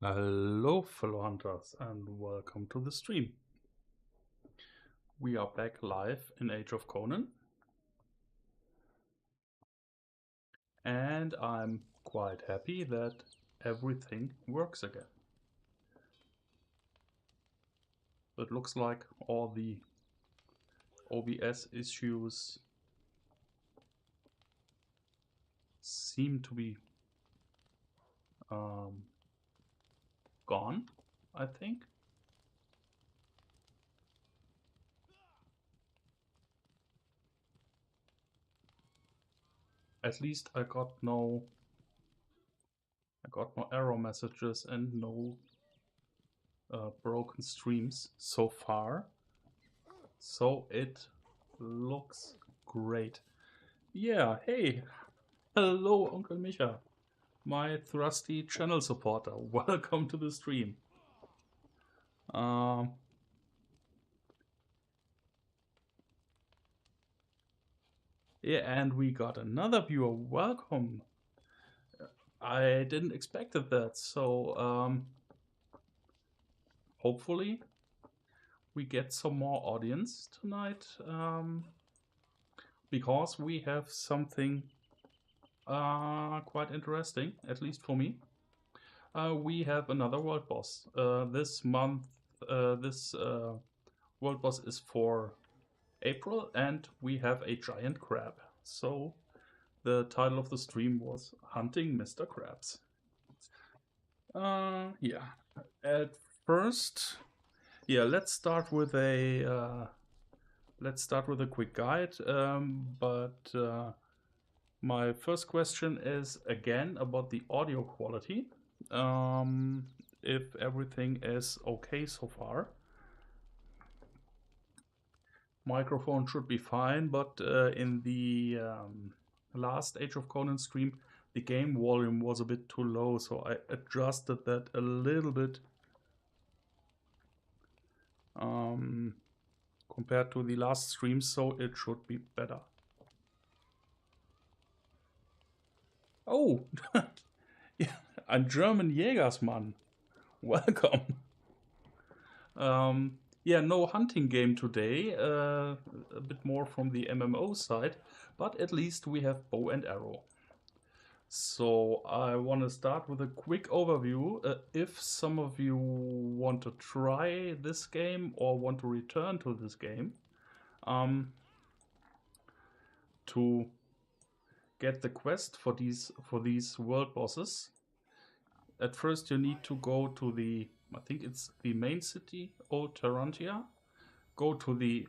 Hello, fellow hunters, and welcome to the stream. We are back live in Age of Conan, and I'm quite happy that everything works again. It looks like all the OBS issues seem to be gone, I think. At least I got no error messages and no broken streams so far. So it looks great. Yeah, hey, hello Uncle Micha, my thrusty channel supporter. Welcome to the stream. Yeah, and we got another viewer. Welcome. I didn't expect that, so hopefully we get some more audience tonight, because we have something quite interesting, at least for me. We have another world boss. This month, this world boss is for April, and we have a giant crab. So the title of the stream was Hunting Mr. Krabs. Yeah. At first, yeah, let's start with a quick guide. But my first question is again about the audio quality. If everything is okay so far. Microphone should be fine, but in the last Age of Conan stream, the game volume was a bit too low, so I adjusted that a little bit compared to the last stream, so it should be better. Oh, yeah, ein German Jägersmann. Welcome. Yeah, no hunting game today, a bit more from the MMO side, but at least we have bow and arrow. So I want to start with a quick overview. If some of you want to try this game or want to return to this game, to get the quest for these world bosses, at first you need to go to the, I think it's the main city, Old Tarantia. Go to the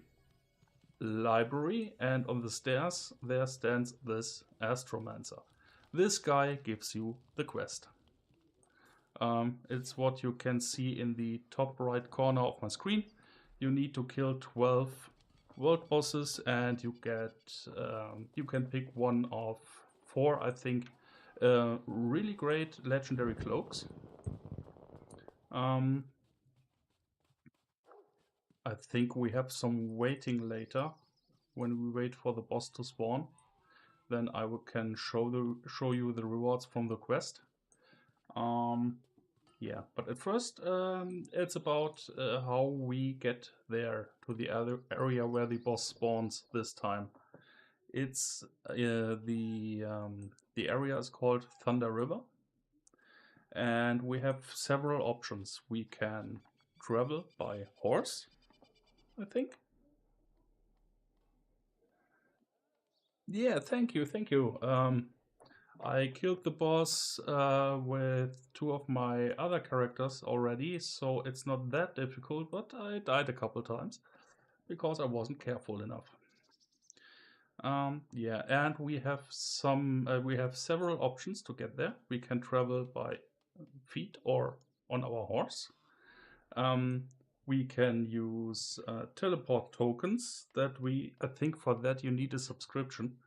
library, and on the stairs there stands this astromancer. This guy gives you the quest. It's what you can see in the top right corner of my screen. You need to kill 12 world bosses, and you get you can pick one of 4, I think, really great legendary cloaks. I think we have some waiting later when we wait for the boss to spawn. Then I can show you the rewards from the quest. Yeah, but at first it's about how we get there to the other area where the boss spawns this time. It's the area is called Thunder River, and we have several options. We can travel by horse, I think. Yeah, thank you, thank you. I killed the boss with 2 of my other characters already, so it's not that difficult, but I died a couple times because I wasn't careful enough. Yeah, and we have several options to get there. We can travel by feet or on our horse. We can use teleport tokens that I think for that you need a subscription.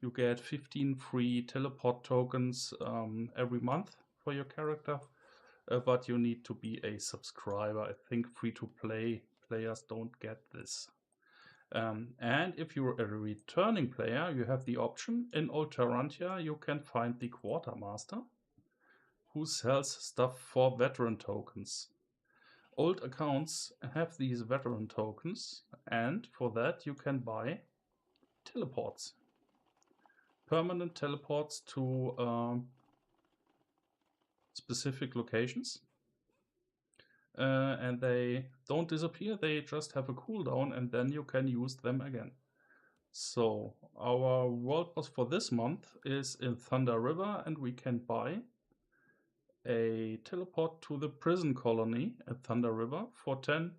You get 15 free teleport tokens every month for your character, but you need to be a subscriber. I think free-to-play players don't get this. And if you're a returning player, you have the option in Old Tarantia, you can find the Quartermaster, who sells stuff for veteran tokens. Old accounts have these veteran tokens, and for that you can buy teleports. Permanent teleports to specific locations. And they don't disappear, they just have a cooldown, and then you can use them again. So our world boss for this month is in Thunder River, and we can buy a teleport to the prison colony at Thunder River for 10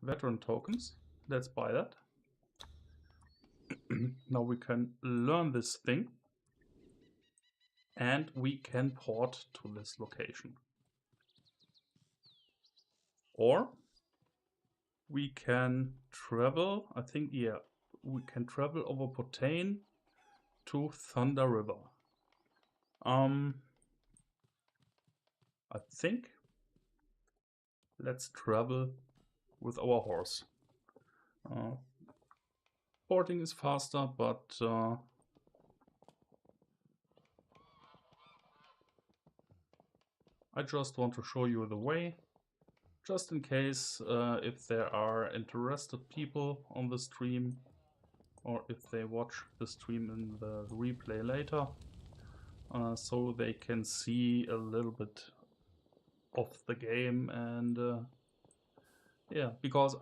veteran tokens. Let's buy that. Now we can learn this thing, and we can port to this location. Or we can travel, I think, yeah, we can travel over Portain to Thunder River. I think let's travel with our horse. Porting is faster, but I just want to show you the way, just in case if there are interested people on the stream, or if they watch the stream in the replay later, so they can see a little bit of the game. And yeah, because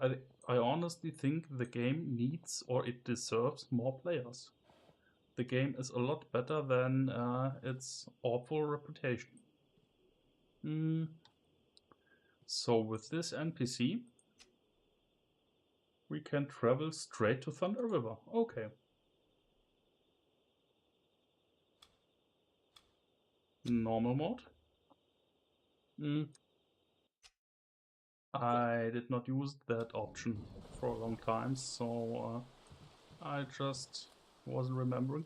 I honestly think the game needs, or it deserves, more players. The game is a lot better than its awful reputation. So with this NPC, we can travel straight to Thunder River. Okay. Normal mode. I did not use that option for a long time, so I just wasn't remembering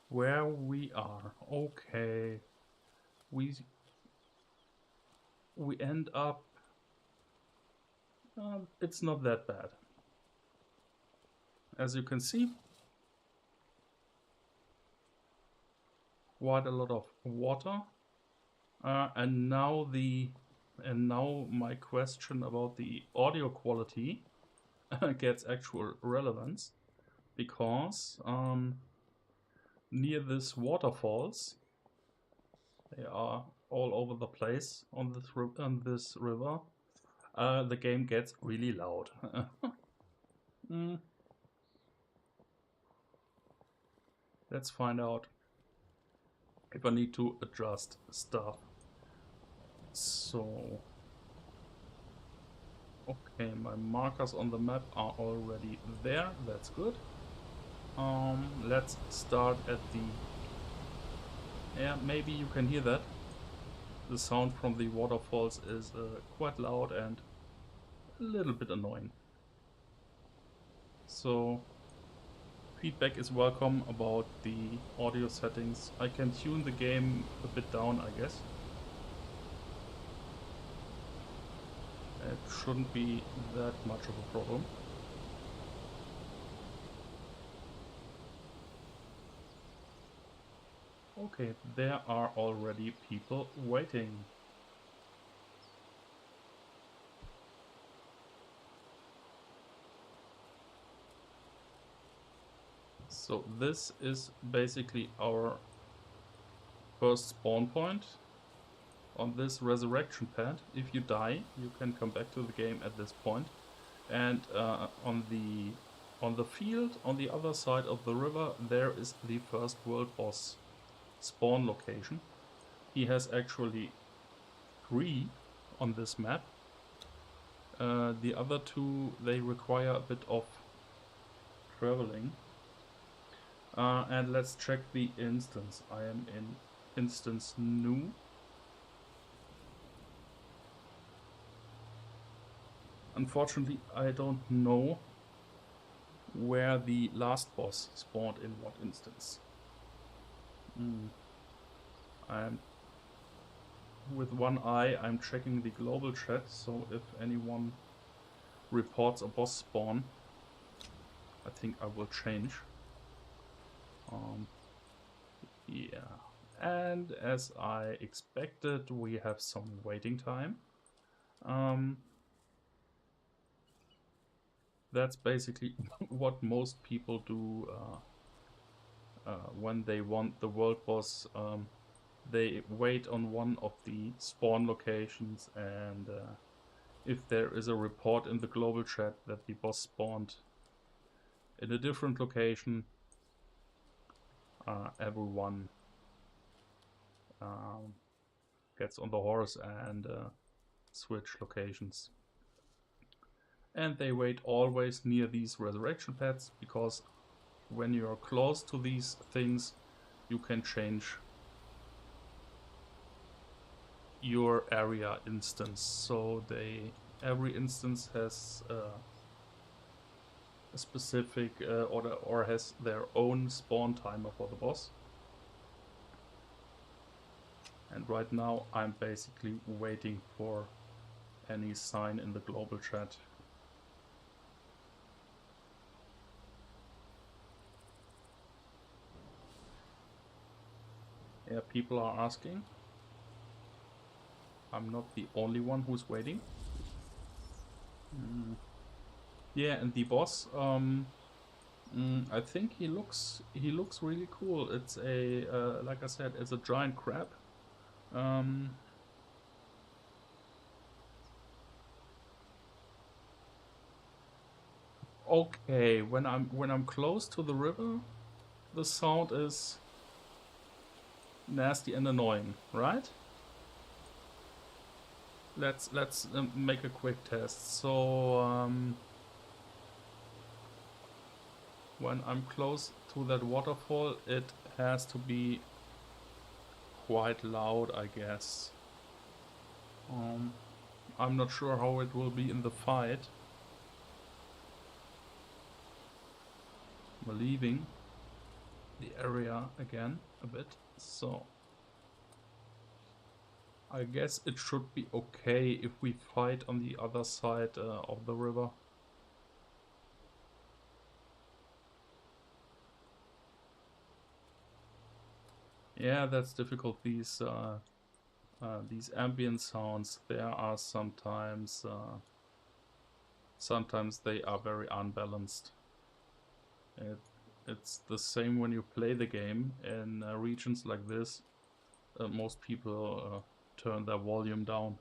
where we are. Okay. We end up... it's not that bad. As you can see, quite a lot of water. And now my question about the audio quality gets actual relevance, because near this waterfalls, they are all over the place on this river, the game gets really loud. Let's find out if I need to adjust stuff. So, okay, my markers on the map are already there. That's good. Let's start at the... Yeah, maybe you can hear that. The sound from the waterfalls is quite loud and a little bit annoying. So, feedback is welcome about the audio settings. I can tune the game a bit down, I guess. It shouldn't be that much of a problem. Okay, there are already people waiting. So this is basically our first spawn point on this resurrection pad. If you die, you can come back to the game at this point. And on the field on the other side of the river, there is the first world boss spawn location. He has actually 3 on this map. The other 2, they require a bit of traveling. And let's check the instance. I am in instance new. Unfortunately, I don't know where the last boss spawned in what instance. I'm with one eye, I'm checking the global chat, so if anyone reports a boss spawn, I think I will change. Yeah, And as I expected, we have some waiting time. That's basically what most people do when they want the world boss. They wait on one of the spawn locations, and if there is a report in the global chat that the boss spawned in a different location, everyone gets on the horse and switch locations. And they wait always near these resurrection pads, because when you are close to these things, you can change your area instance. So every instance has a specific or has their own spawn timer for the boss. And right now I'm basically waiting for any sign in the global chat. Yeah, people are asking. I'm not the only one who's waiting. Yeah, and the boss, I think he looks really cool. It's a like I said, it's a giant crab. Okay, when I'm close to the river, the sound is nasty and annoying, right? Let's make a quick test. So when I'm close to that waterfall, it has to be quite loud, I guess. I'm not sure how it will be in the fight. We're leaving the area again a bit, so I guess it should be okay if we fight on the other side of the river. Yeah, that's difficult. These ambient sounds, there are sometimes they are very unbalanced. It's the same when you play the game in regions like this. Most people turn their volume down.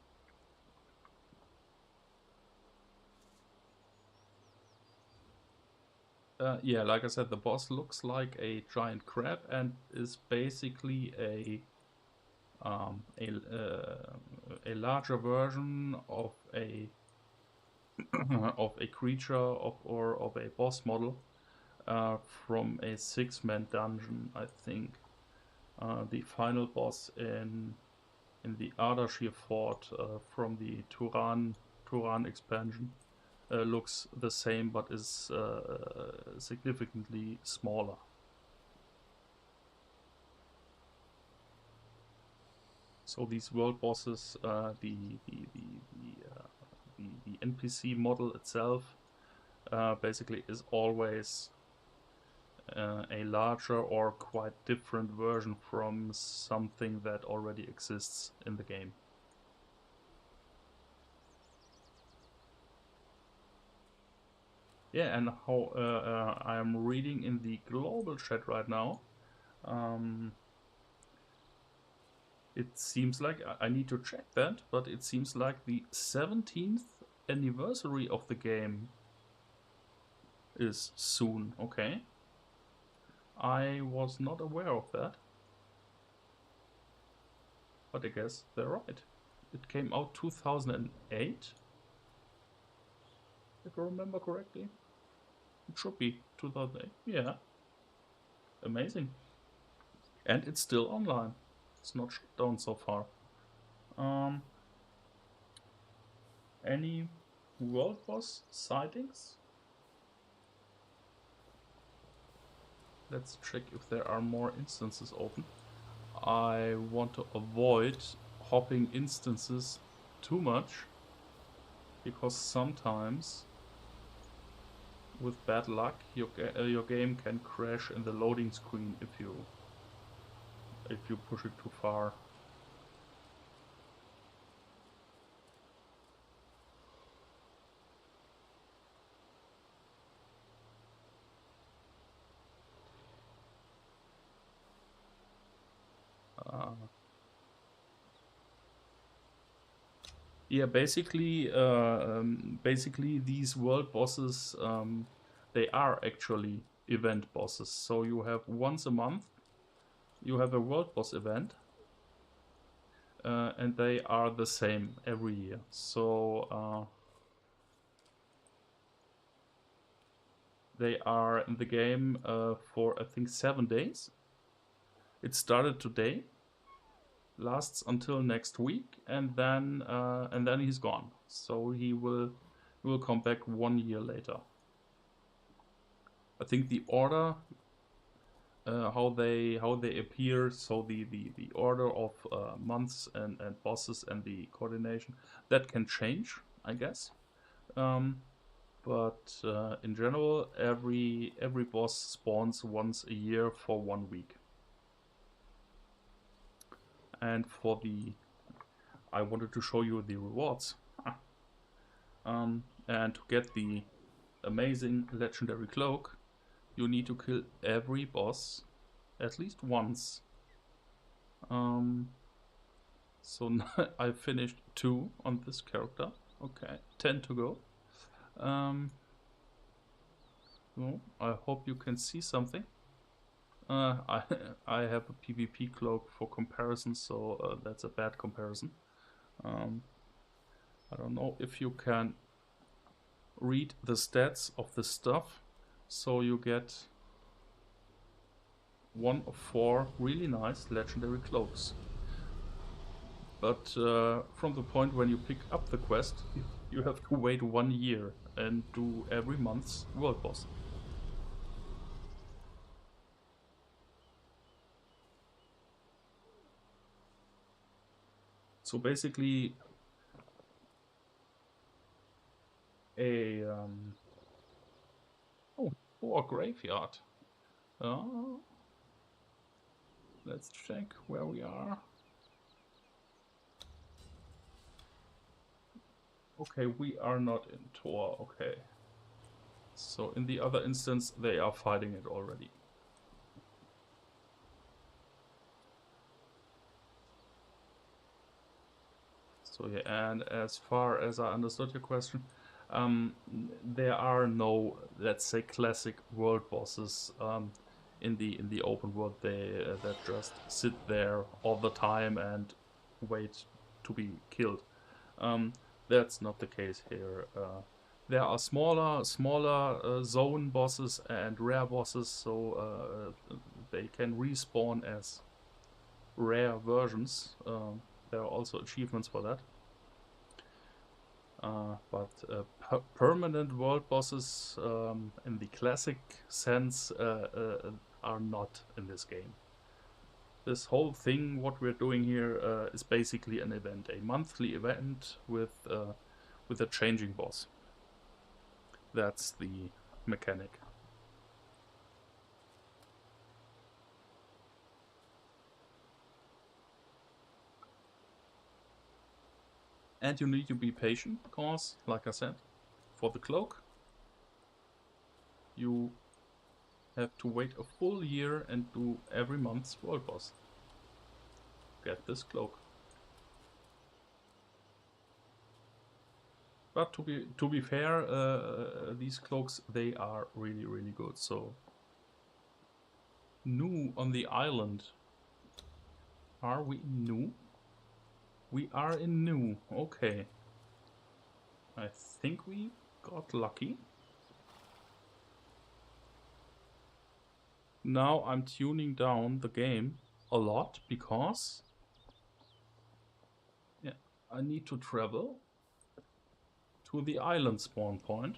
Yeah, like I said, the boss looks like a giant crab and is basically a larger version of a of a creature or of a boss model from a 6-man dungeon, I think. The final boss in the Ardashir fort from the Turan expansion looks the same, but is significantly smaller. So these world bosses, the NPC model itself basically is always a larger or quite different version from something that already exists in the game. Yeah, and how I'm reading in the global chat right now, it seems like, I need to check that, but it seems like the 17th anniversary of the game is soon. Okay. I was not aware of that, but I guess they're right. It came out 2008, if I remember correctly. It should be 2008. Yeah. Amazing. And it's still online. It's not shut down so far. Any world boss sightings? Let's check if there are more instances open. I want to avoid hopping instances too much, because sometimes with bad luck your game can crash in the loading screen if you if you push it too far. Yeah, basically these world bosses, they are actually event bosses. So you have once a month, you have a world boss event, and they are the same every year. So they are in the game for I think 7 days. It started today, lasts until next week, and then he's gone. So he will come back 1 year later. I think the order, how they appear, so the order of months and bosses and the coordination, that can change, I guess. But in general, every boss spawns once a year for 1 week. And for the, I wanted to show you the rewards. And to get the amazing legendary cloak, you need to kill every boss at least once. So I finished 2 on this character. Okay, 10 to go. So I hope you can see something. I have a PvP cloak for comparison, so that's a bad comparison. I don't know if you can read the stats of the stuff. So you get 1 of 4 really nice legendary cloaks. But from the point when you pick up the quest, you have to wait 1 year and do every month's world boss. So basically a a graveyard. Let's check where we are. Okay, we are not in Tor. Okay. So in the other instance, they are fighting it already. So yeah, and as far as I understood your question, there are no, let's say, classic world bosses in the open world. They that just sit there all the time and wait to be killed. That's not the case here. There are smaller zone bosses and rare bosses, so they can respawn as rare versions. There are also achievements for that. But permanent world bosses in the classic sense are not in this game. This whole thing, what we're doing here, is basically an event, a monthly event with a changing boss. That's the mechanic. And you need to be patient, because, like I said, for the cloak, you have to wait a full year and do every month's world boss. Get this cloak. But to be fair, these cloaks, they are really, really good. So, new on the island. Are we new? We are in new. Okay. I think we got lucky. Now I'm tuning down the game a lot because I need to travel to the island spawn point.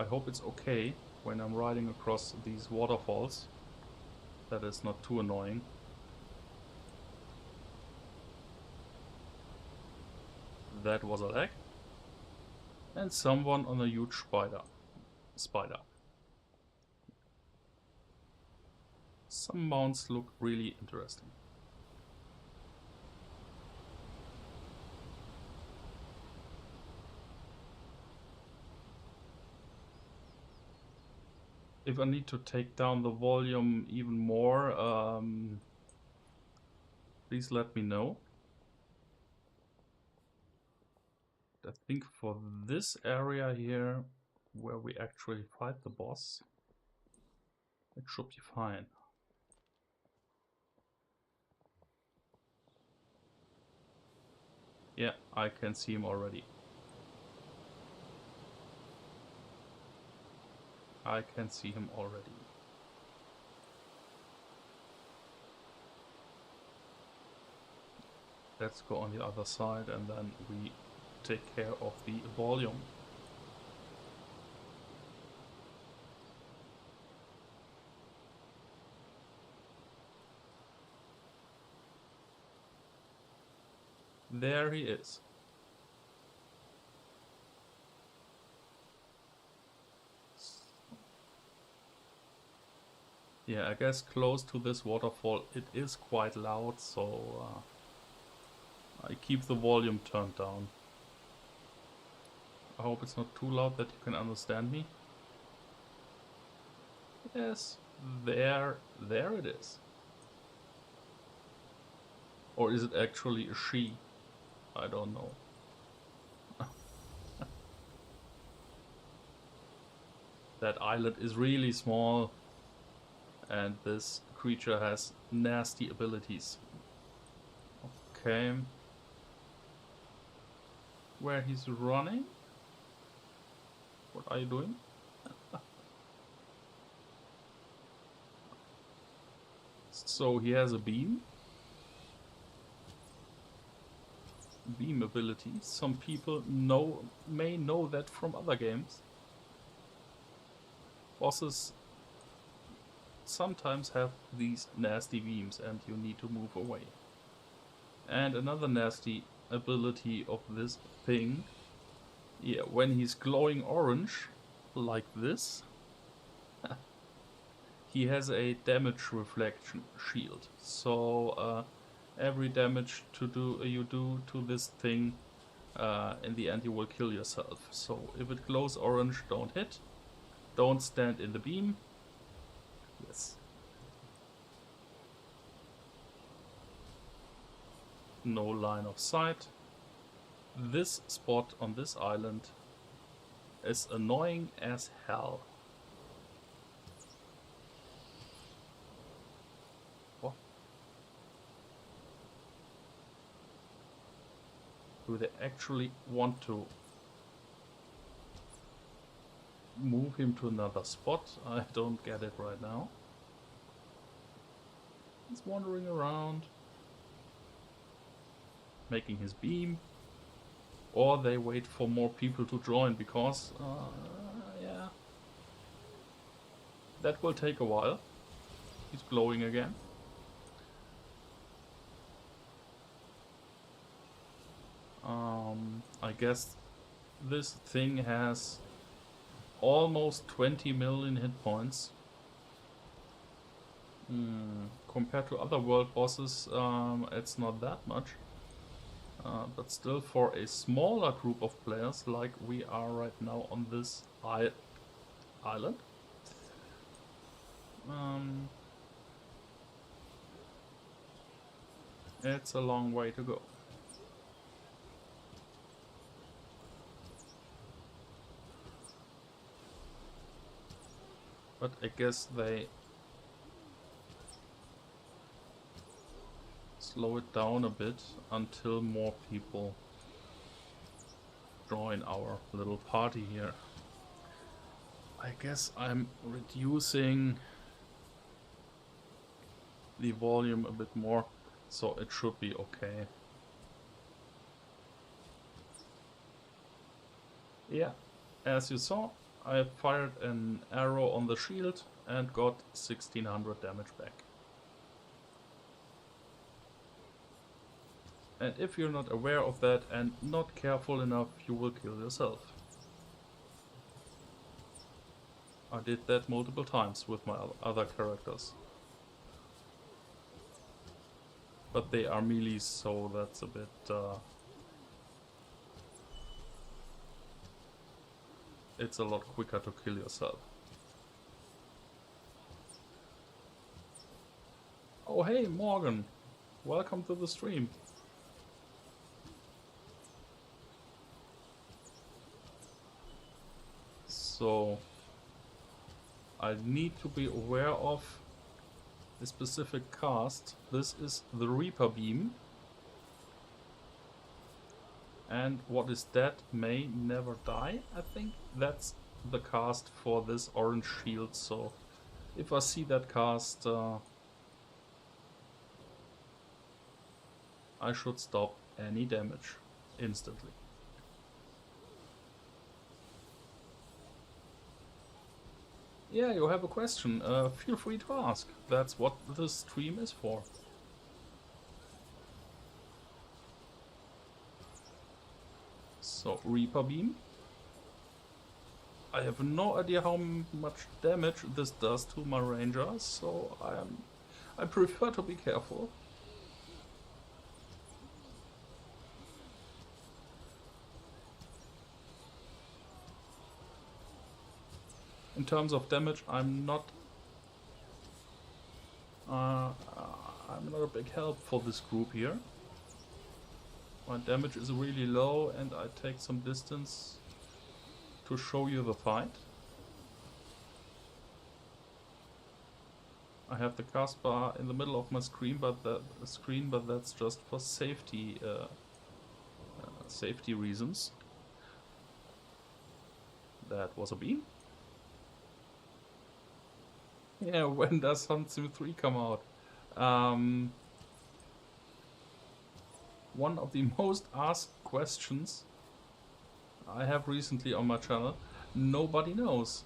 I hope it's okay when I'm riding across these waterfalls. That is not too annoying. That was a lag. And someone on a huge spider. Some mounts look really interesting. If I need to take down the volume even more, please let me know. I think for this area here, where we actually fight the boss, it should be fine. Yeah, I can see him already. I can see him already. Let's go on the other side and then we take care of the volume. There he is. Yeah, I guess close to this waterfall it is quite loud, so I keep the volume turned down. I hope it's not too loud that you can understand me. Yes, there it is. Or is it actually a she? I don't know. That island is really small. And this creature has nasty abilities. Okay. Where he's running? What are you doing? So he has a beam. Beam ability. Some people may know that from other games. Bosses sometimes have these nasty beams and you need to move away. And another nasty ability of this thing, yeah, when he's glowing orange like this, he has a damage reflection shield. So every damage you do to this thing, in the end you will kill yourself. So if it glows orange, don't hit, don't stand in the beam. Yes. No line of sight. This spot on this island is annoying as hell. What? Do they actually want to move him to another spot? I don't get it right now. He's wandering around, making his beam, or they wait for more people to join because, yeah, that will take a while. He's glowing again. I guess this thing has almost 20 million hit points. Compared to other world bosses, it's not that much. But still, for a smaller group of players like we are right now on this island, it's a long way to go. But I guess they slow it down a bit until more people join our little party here. I guess I'm reducing the volume a bit more, so it should be okay. Yeah, as you saw, I fired an arrow on the shield and got 1600 damage back. And if you're not aware of that and not careful enough, you will kill yourself. I did that multiple times with my other characters. But they are melee, so that's a bit... it's a lot quicker to kill yourself. Oh hey, Morgan! Welcome to the stream. So... I need to be aware of a specific cast. This is the Reaper Beam. And what is that may never die, I think. That's the cast for this orange shield, so if I see that cast, I should stop any damage instantly. Yeah, you have a question, feel free to ask. That's what this stream is for. So, Reaper Beam. I have no idea how much damage this does to my ranger, so I prefer to be careful. In terms of damage, I'm not a big help for this group here. My damage is really low and I take some distance to show you the fight. I have the cast bar in the middle of my screen, but that's just for safety safety reasons. That was a beam. Yeah, when does Sun Sim 3 come out? One of the most asked questions I have recently on my channel. Nobody knows.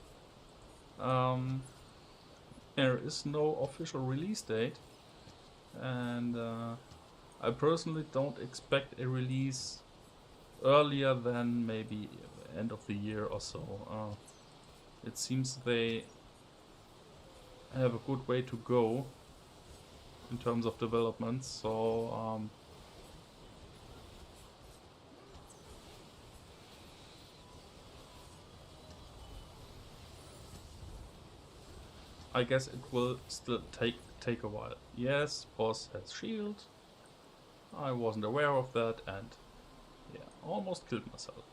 There is no official release date, and I personally don't expect a release earlier than maybe end of the year or so. It seems they have a good way to go in terms of development, so I guess it will still take a while. Yes, boss has shield. I wasn't aware of that and yeah, almost killed myself.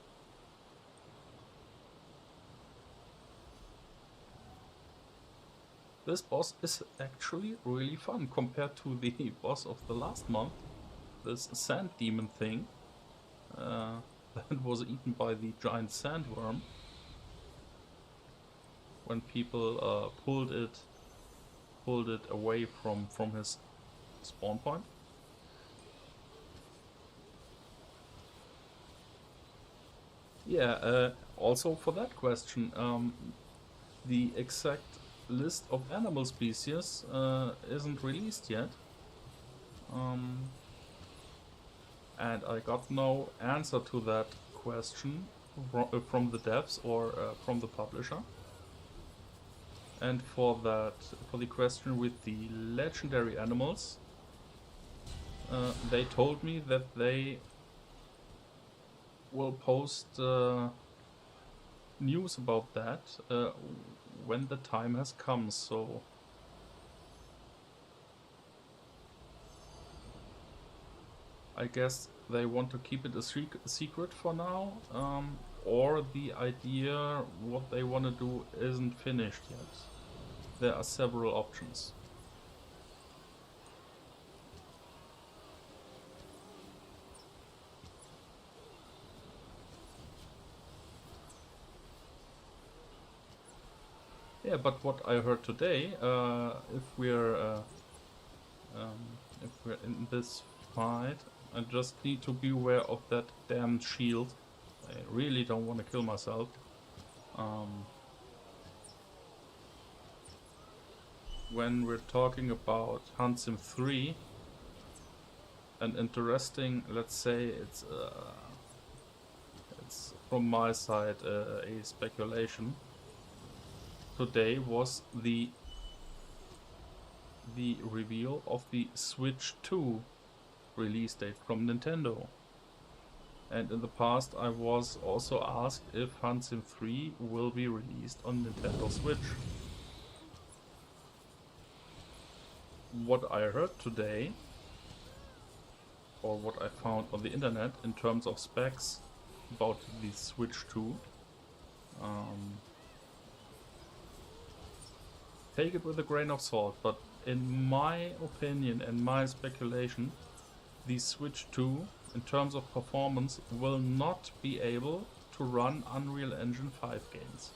This boss is actually really fun compared to the boss of the last month. This sand demon thing that was eaten by the giant sandworm. When people pulled it away from his spawn point. Yeah, also for that question, the exact list of animal species isn't released yet. And I got no answer to that question from the devs or from the publisher. And for the question with the legendary animals, they told me that they will post news about that when the time has come, so I guess they want to keep it a secret for now, or the idea what they want to do isn't finished yet. There are several options. Yeah, but what I heard today, if we're in this fight, I just need to be aware of that damn shield. I really don't want to kill myself. When we're talking about Hunt Sim 3, an interesting, let's say it's from my side a speculation. Today was the reveal of the Switch 2 release date from Nintendo. And in the past I was also asked if Funcom 3 will be released on Nintendo Switch. What I heard today, or what I found on the internet in terms of specs about the Switch 2, take it with a grain of salt, but in my opinion and my speculation, the Switch 2 in terms of performance will not be able to run Unreal Engine 5 games.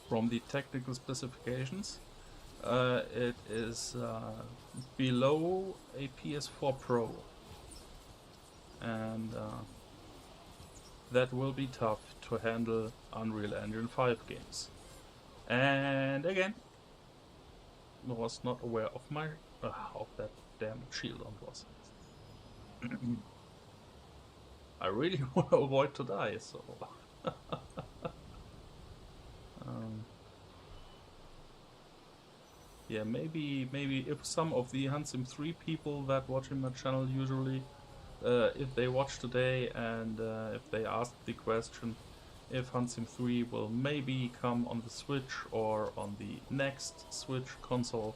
From the technical specifications, it is below a PS4 Pro, and that will be tough to handle Unreal Engine 5 games. And again, I was not aware of my of that damn shield on boss. I really want to avoid to die, so yeah, maybe if some of the Funcom 3 people that watching my channel usually, if they watch today and if they ask the question if Funcom 3 will maybe come on the Switch or on the next Switch console,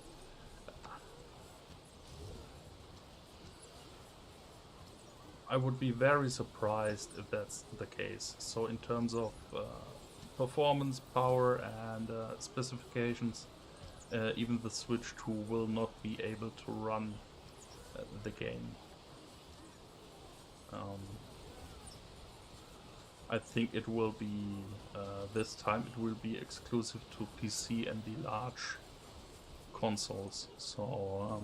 I would be very surprised if that's the case. So in terms of performance, power and specifications, even the Switch 2 will not be able to run the game. I think it will be, this time it will be exclusive to PC and the large consoles. So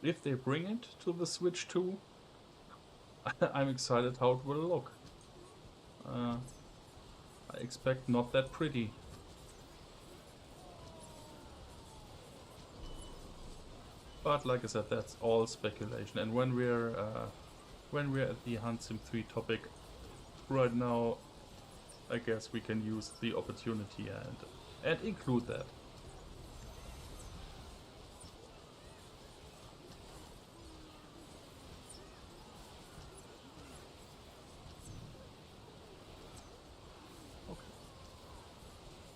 if they bring it to the Switch 2, I'm excited how it will look. I expect not that pretty. But like I said, that's all speculation. And when we're at the Funcom 3 topic right now, I guess we can use the opportunity and include that.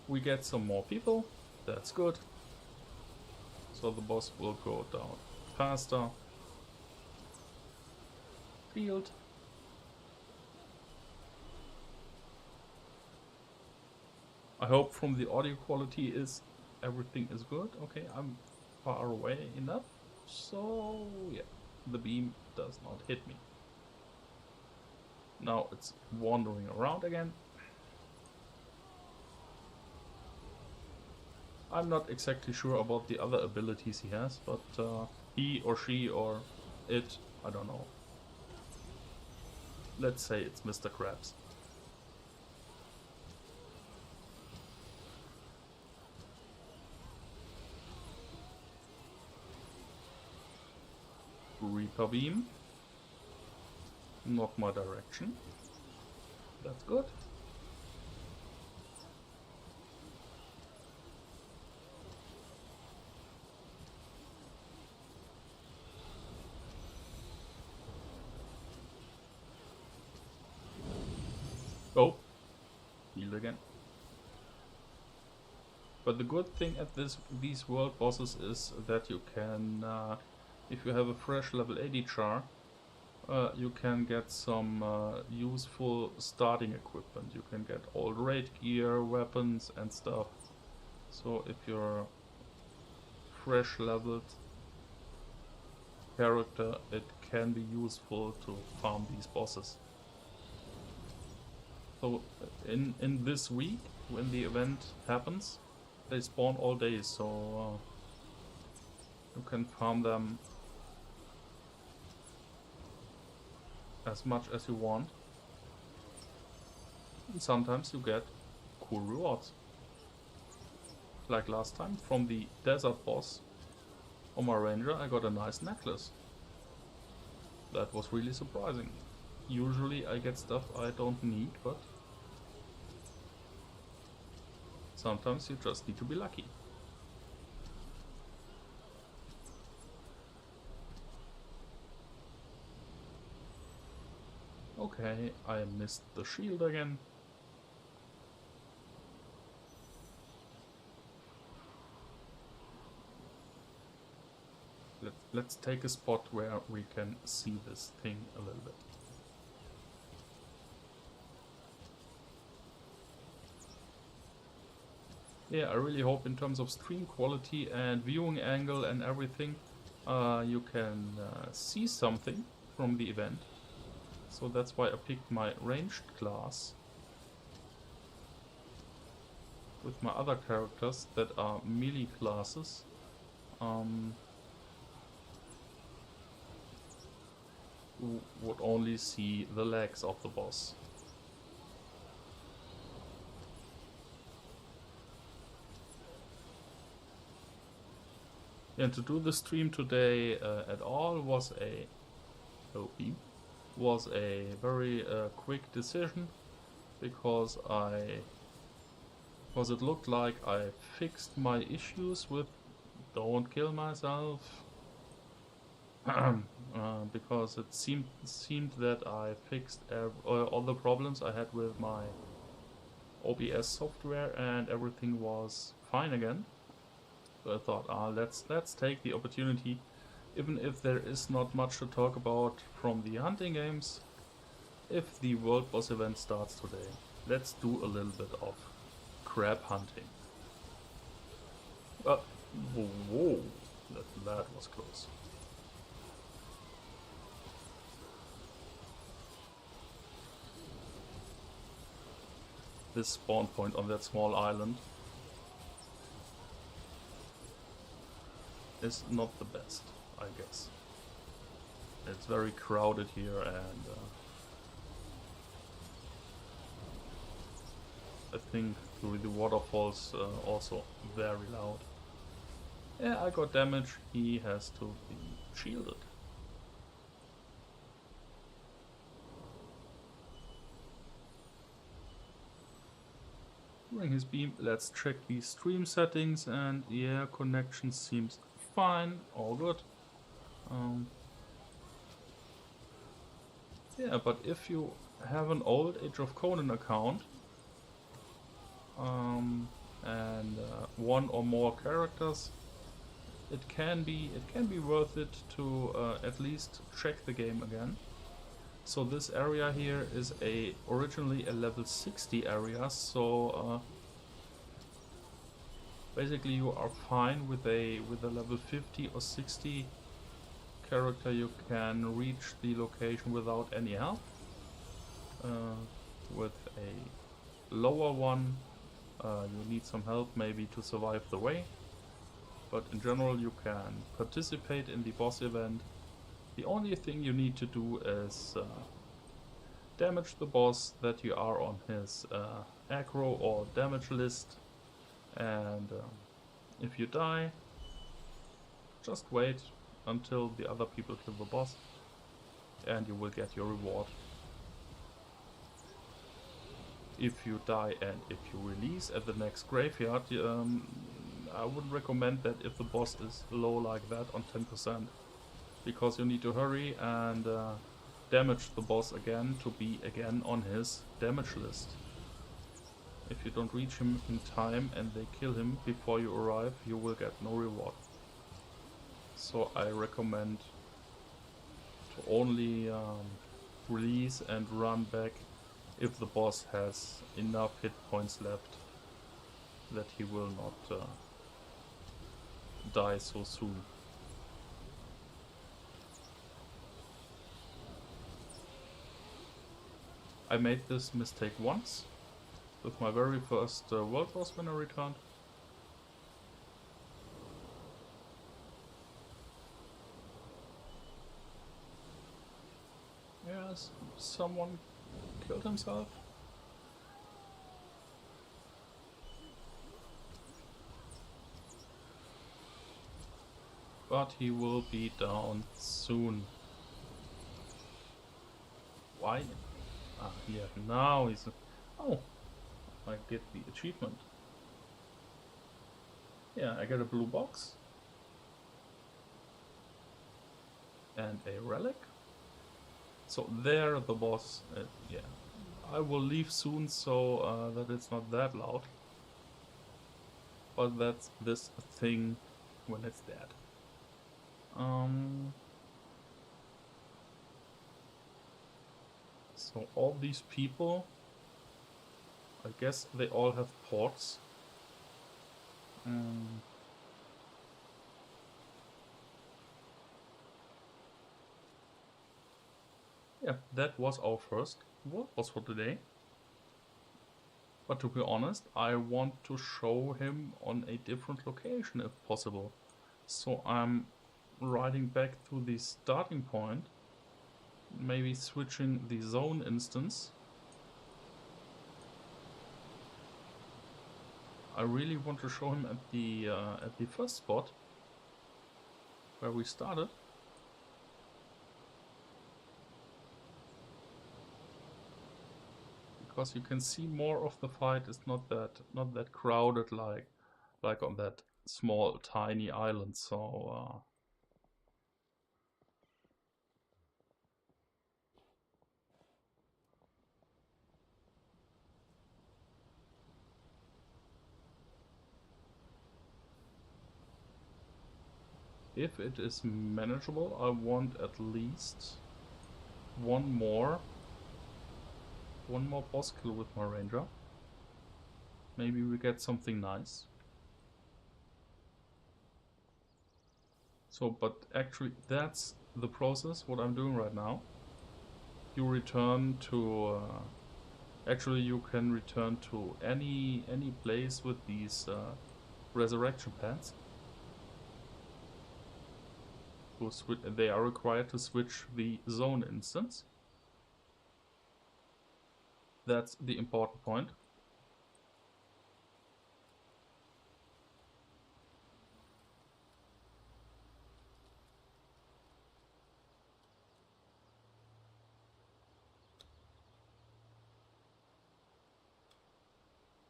We get some more people, that's good. So the boss will go down faster. Field. I hope from the audio quality everything is good. Okay, I'm far away enough, so yeah, the beam does not hit me. Now it's wandering around again. I'm not exactly sure about the other abilities he has, but he or she or it, I don't know. Let's say it's Mr. Krabs. Reaper beam. Not my direction. That's good. Oh, healed again. But the good thing at these world bosses is that you can, if you have a fresh level 80 char, you can get some useful starting equipment. You can get old raid gear, weapons and stuff. So if you're fresh leveled character, it can be useful to farm these bosses. So in this week, when the event happens, they spawn all day, so you can farm them as much as you want. And sometimes you get cool rewards. Like last time, from the desert boss on my ranger, I got a nice necklace. That was really surprising. Usually I get stuff I don't need, but sometimes you just need to be lucky. Okay, I missed the shield again. Let's take a spot where we can see this thing a little bit. Yeah, I really hope in terms of stream quality and viewing angle and everything, you can see something from the event. So that's why I picked my ranged class with my other characters that are melee classes. Who would only see the legs of the boss. And to do the stream today at all was a very quick decision, because it looked like I fixed my issues with don't kill myself. Because it seemed that I fixed all the problems I had with my OBS software and everything was fine again. So I thought, let's take the opportunity, even if there is not much to talk about from the hunting games. If the World Boss event starts today, let's do a little bit of crab hunting. Whoa, that was close. This spawn point on that small island is not the best, I guess. It's very crowded here, and I think through the waterfalls also very loud. Yeah, I got damage. He has to be shielded. During his beam, let's check the stream settings, and yeah, connection seems fine, all good. Yeah, but if you have an old Age of Conan account and one or more characters, it can be worth it to at least check the game again. So this area here is originally a level 60 area, so basically you are fine with a level 50 or 60 character. You can reach the location without any help. With a lower one, you need some help maybe to survive the way, but in general you can participate in the boss event. The only thing you need to do is damage the boss that you are on his aggro or damage list, and if you die, just wait until the other people kill the boss and you will get your reward. If you die and if you release at the next graveyard, I would recommend that if the boss is low like that on 10%, because you need to hurry and damage the boss again to be again on his damage list. If you don't reach him in time and they kill him before you arrive, you will get no reward. So I recommend to only release and run back if the boss has enough hit points left that he will not die so soon. I made this mistake once with my very first World Boss when I returned. Yes, someone killed himself. But he will be down soon. why? Ah, yeah, now he's... Oh, I get the achievement. Yeah, I get a blue box. And a relic. So there the boss, yeah. I will leave soon so that it's not that loud. But that's this thing when it's dead. So all these people, I guess they all have ports. Yeah, that was our first world boss for today. But to be honest, I want to show him on a different location if possible. So I'm riding back to the starting point, maybe switching the zone instance. I really want to show him at the first spot where we started. Because you can see more of the fight is not that crowded like on that small tiny island. So if it is manageable, I want at least one more boss kill with my ranger. Maybe we get something nice. So, but actually that's the process, what I'm doing right now. You return to... actually you can return to any place with these resurrection pads. They are required to switch the zone instance. That's the important point.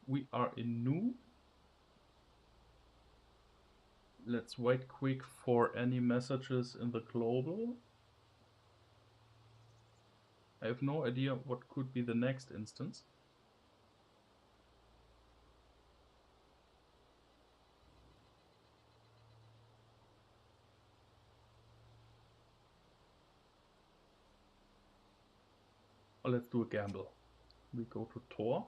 We are in new. Let's wait quick for any messages in the global. I have no idea what could be the next instance. Oh, let's do a gamble. We go to Tor.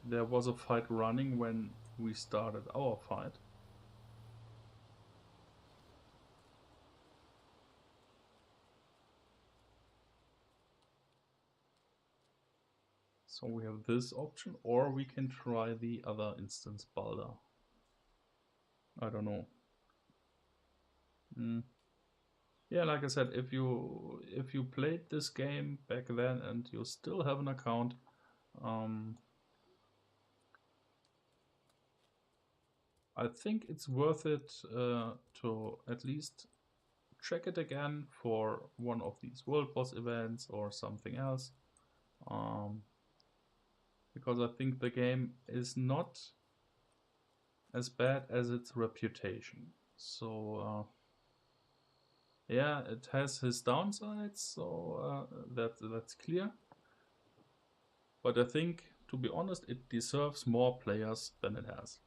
There was a fight running when we started our fight. So we have this option, or we can try the other instance, Balder. I don't know. Yeah, like I said, if you played this game back then and you still have an account, I think it's worth it to at least check it again for one of these world boss events or something else. Because I think the game is not as bad as its reputation. So yeah, it has his downsides, so that's clear. But I think, to be honest, it deserves more players than it has.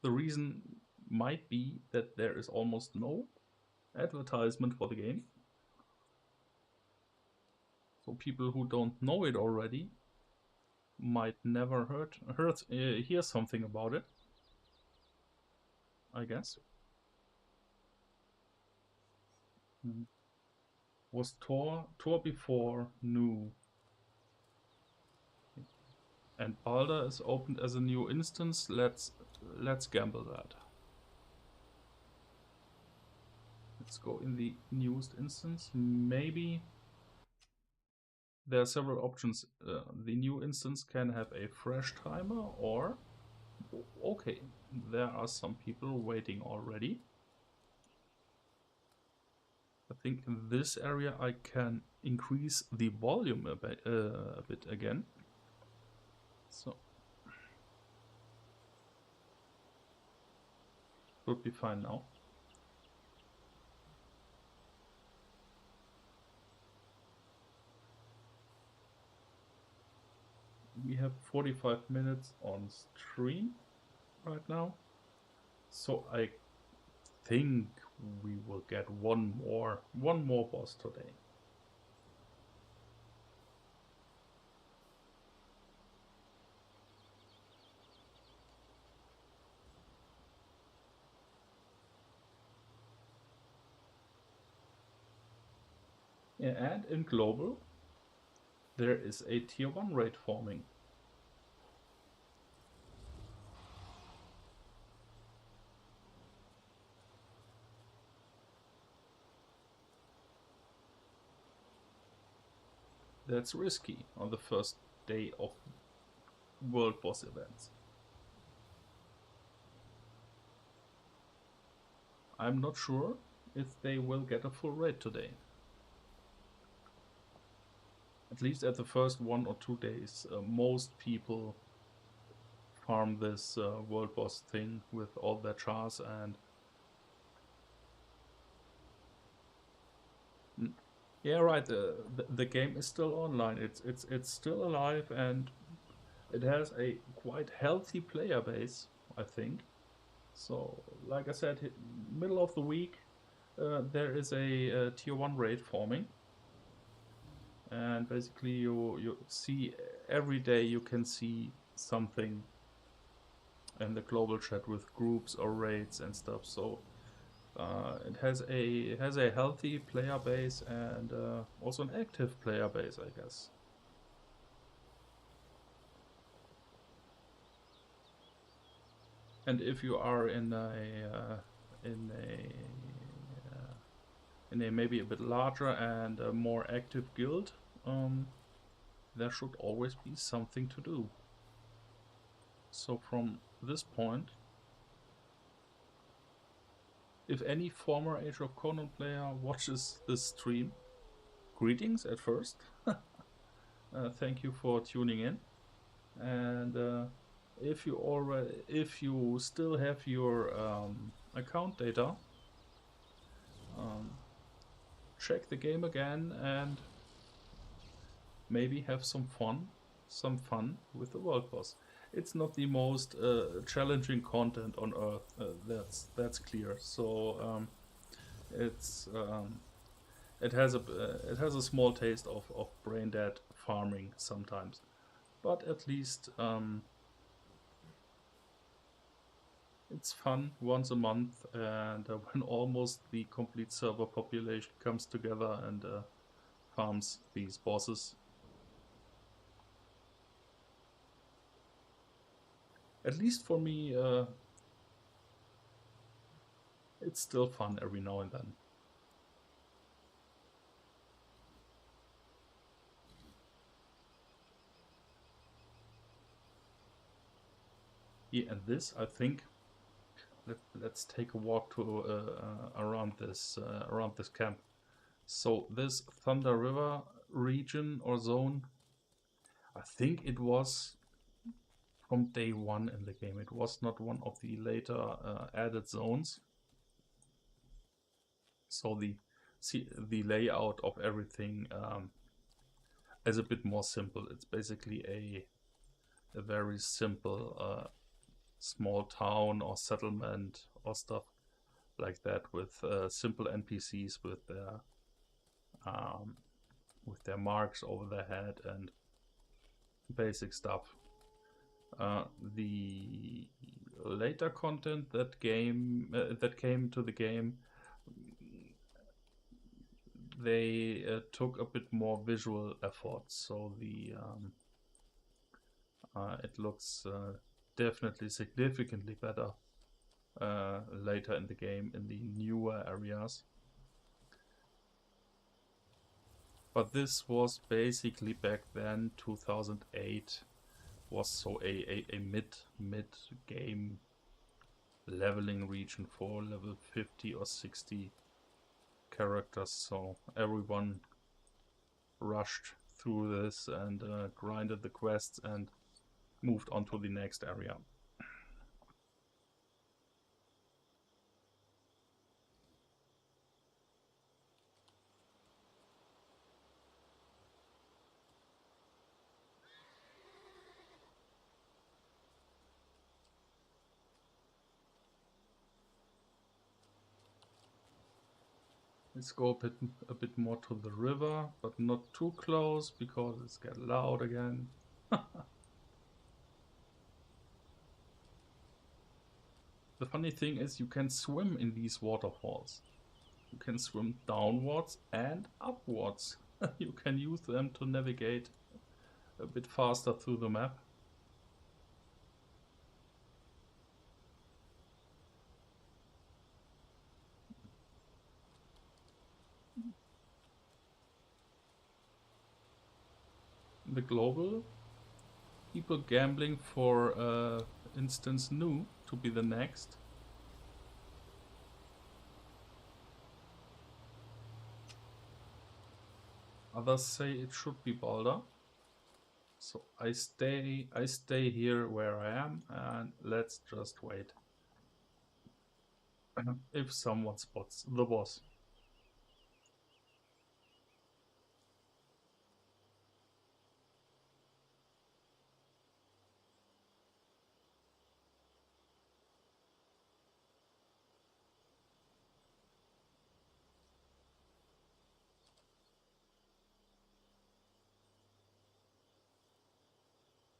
The reason might be that there is almost no advertisement for the game. So people who don't know it already might never hear something about it, I guess. Was Tor before new? And Balder is opened as a new instance. Let's gamble that. Let's go in the newest instance. Maybe there are several options. The new instance can have a fresh timer, or Okay, there are some people waiting already. I think in this area I can increase the volume a bit again. So should be fine now. We have 45 minutes on stream right now, so I think we will get one more boss today. Yeah, and in global there is a tier 1 raid forming. That's risky on the first day of world boss events. I'm not sure if they will get a full raid today. At least at the first 1 or 2 days, most people farm this world boss thing with all their chars, and yeah, right. The game is still online. It's still alive, and it has a quite healthy player base, I think. So, like I said, middle of the week, there is a tier 1 raid forming, and basically you see every day you can see something in the global chat with groups or raids and stuff. So it has a healthy player base, and also an active player base, I guess. And if you are in a maybe a bit larger and a more active guild, there should always be something to do. So from this point, if any former Age of Conan player watches this stream, greetings at first. Thank you for tuning in. And if you still have your account data, check the game again and maybe have some fun with the world boss. It's not the most challenging content on Earth. That's clear. So it has a small taste of brain dead farming sometimes, but at least it's fun once a month, and when almost the complete server population comes together and farms these bosses. At least for me, it's still fun every now and then. Yeah, and this, I think, let's take a walk to around this camp. So this Thunder River region or zone, I think it was from day 1 in the game. It was not one of the later added zones. So the layout of everything is a bit more simple. It's basically a very simple small town or settlement or stuff like that, with simple NPCs with their marks over their head and basic stuff. The later content that came to the game, they took a bit more visual effort, so it looks definitely significantly better later in the game in the newer areas. But this was basically back then, 2008, was so a mid game leveling region for level 50 or 60 characters, so everyone rushed through this and grinded the quests and moved on to the next area. Let's go a bit more to the river, but not too close because it's getting loud again. The funny thing is you can swim in these waterfalls. You can swim downwards and upwards. You can use them to navigate a bit faster through the map. The global, people gambling for instance new to be the next. Others say it should be Balder. So I stay here where I am and let's just wait. If someone spots the boss.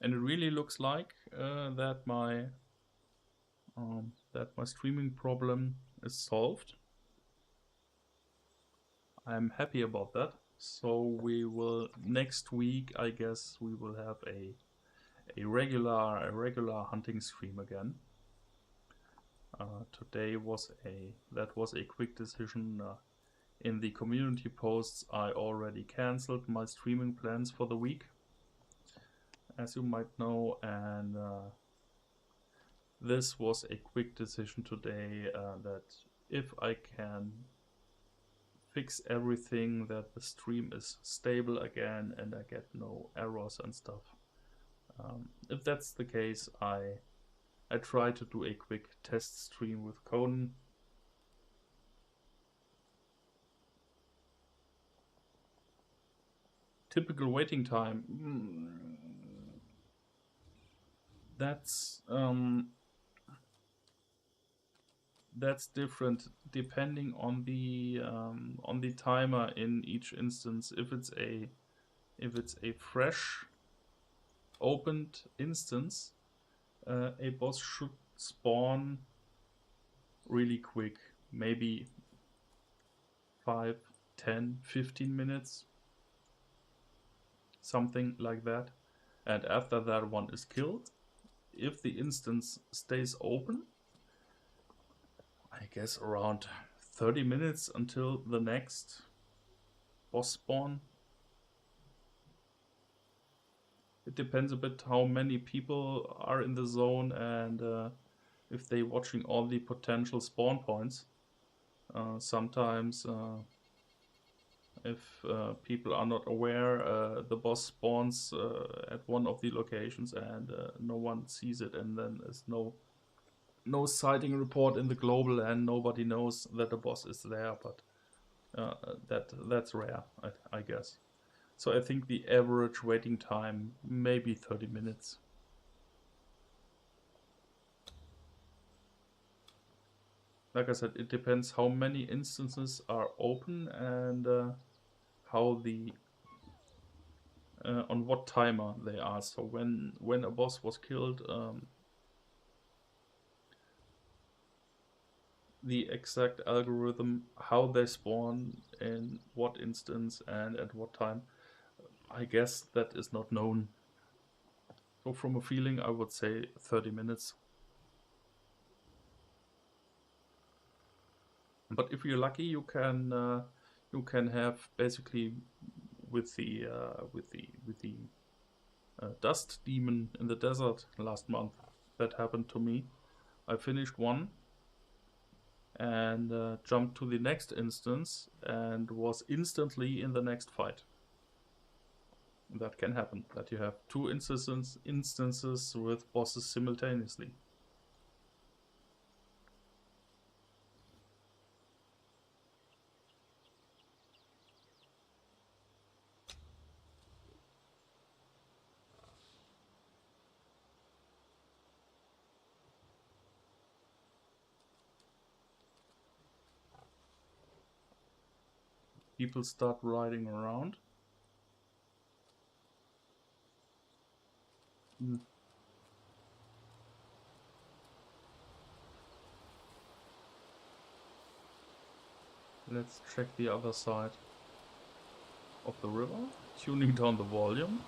And it really looks like that my streaming problem is solved. I'm happy about that. So we will next week, I guess, we will have a regular hunting stream again. Today was a quick decision. In the community posts, I already cancelled my streaming plans for the week, as you might know, and this was a quick decision today that if I can fix everything, that the stream is stable again and I get no errors and stuff. If that's the case, I try to do a quick test stream with Conan. Typical waiting time. That's different depending on the timer in each instance. If it's a fresh opened instance, a boss should spawn really quick, maybe 5, 10, 15 minutes, something like that. And after that one is killed, if the instance stays open, I guess around 30 minutes until the next boss spawn. It depends a bit how many people are in the zone and if they're watching all the potential spawn points. Sometimes if people are not aware, the boss spawns at one of the locations and no one sees it, and then there's no sighting report in the global and nobody knows that the boss is there, but that's rare, I guess. So I think the average waiting time may be 30 minutes. Like I said, it depends how many instances are open and how on what timer they are. So when a boss was killed, the exact algorithm, how they spawn, in what instance and at what time, I guess that is not known. So from a feeling, I would say 30 minutes. But if you're lucky, you can have basically with the dust demon in the desert last month. That happened to me. I finished one and jumped to the next instance and was instantly in the next fight. That can happen, that you have two instances with bosses simultaneously. People start riding around. Let's check the other side of the river, tuning down the volume.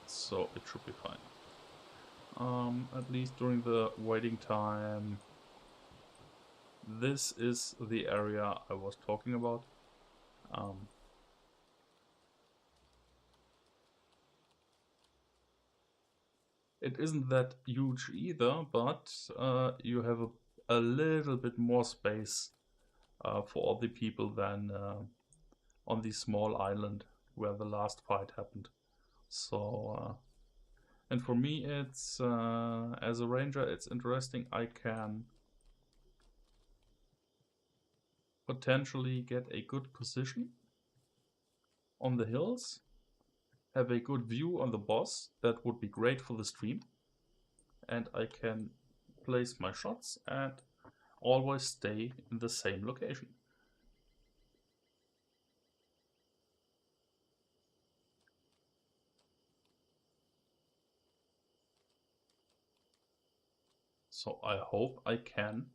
So it should be fine. At least during the waiting time. This is the area I was talking about. It isn't that huge either, but you have a little bit more space for all the people than on the small island where the last fight happened. So, and for me, it's as a ranger, it's interesting. I can potentially get a good position on the hills, have a good view on the boss. That would be great for the stream, and I can place my shots and always stay in the same location. So I hope I can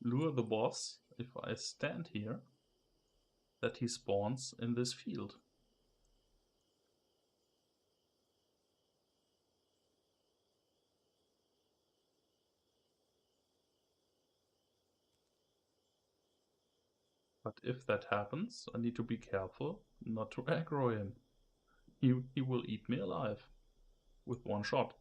lure the boss if I stand here, that he spawns in this field. But if that happens, I need to be careful not to aggro him. He will eat me alive with one shot.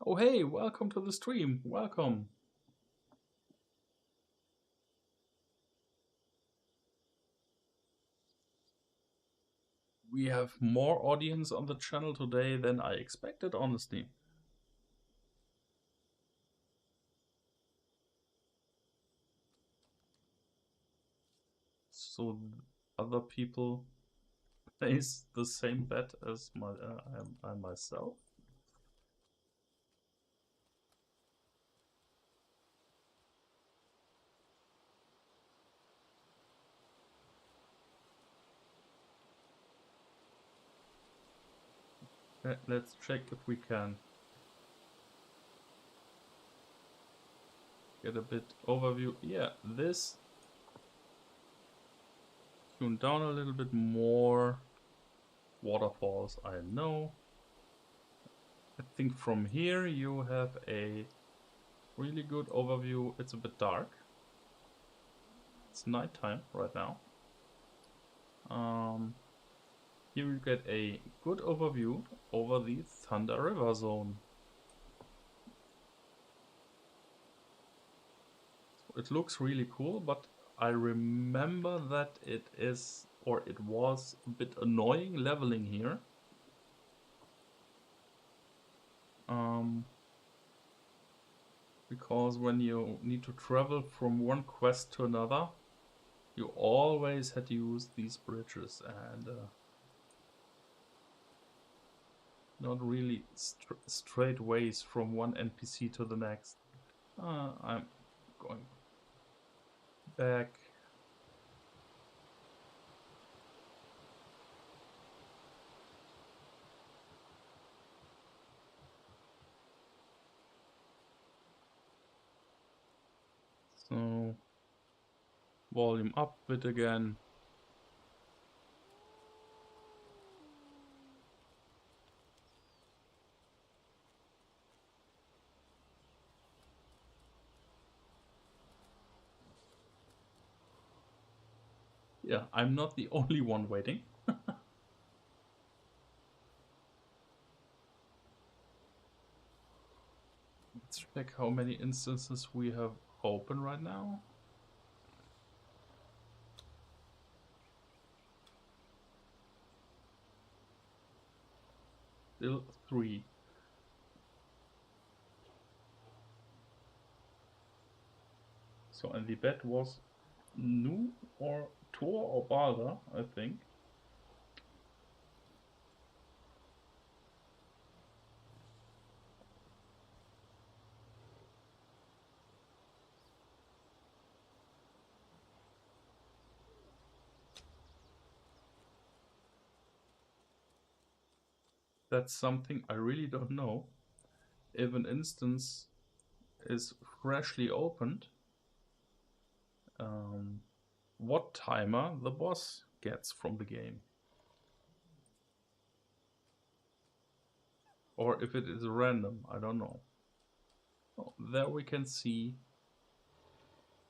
Oh hey, welcome to the stream. Welcome. We have more audience on the channel today than I expected, honestly. So other people place the same bet as I myself. Let's check if we can get a bit overview. Yeah, this tune down a little bit more. Waterfalls, I know. I think from here you have a really good overview. It's a bit dark. It's nighttime right now. Here you get a good overview over the Thunder River zone. It looks really cool, but I remember that it is, or it was, a bit annoying leveling here. Because when you need to travel from one quest to another, you always had to use these bridges and not really straight ways from one NPC to the next. I'm going back. So volume up a bit again. Yeah, I'm not the only one waiting. Let's check how many instances we have open right now. Still 3. So, and the bet was Nu or Tor or Balder, I think. That's something I really don't know. If an instance is freshly opened, what timer the boss gets from the game. Or if it is random, I don't know. Oh, there we can see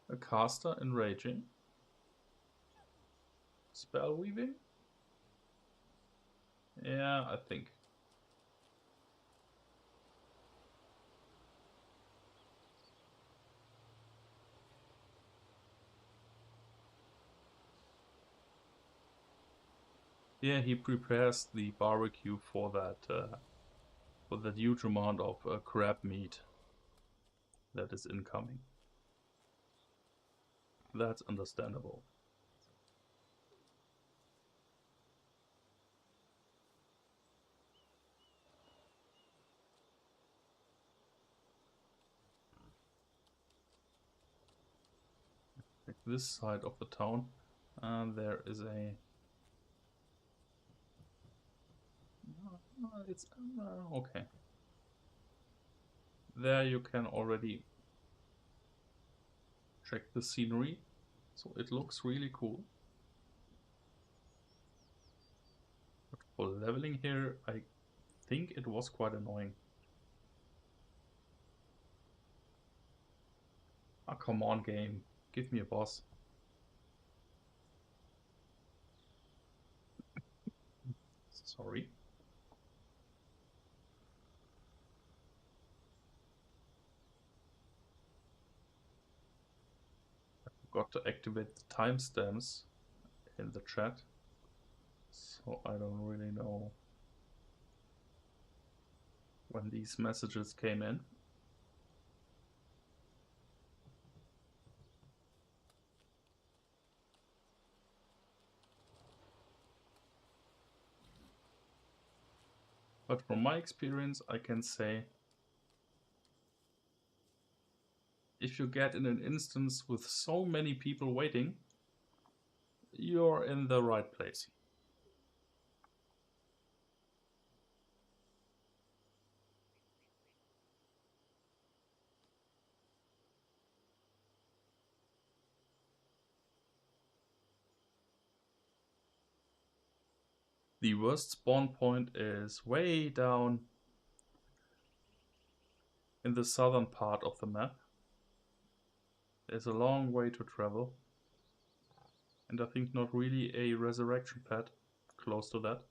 a caster enraging. Spell weaving? Yeah, I think. Yeah, he prepares the barbecue for that huge amount of crab meat that is incoming. That's understandable. Like this side of the town, and there is a. It's okay. There you can already check the scenery, so it looks really cool. But for leveling here, I think it was quite annoying. Ah, come on, game. Give me a boss. Sorry. I forgot to activate the timestamps in the chat, so I don't really know when these messages came in. But from my experience, I can say if you get in an instance with so many people waiting, you're in the right place. The worst spawn point is way down in the southern part of the map. There's a long way to travel. And I think not really a resurrection pad close to that.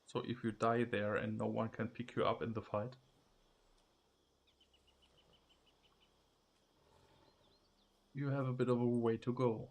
So if you die there and no one can pick you up in the fight, you have a bit of a way to go.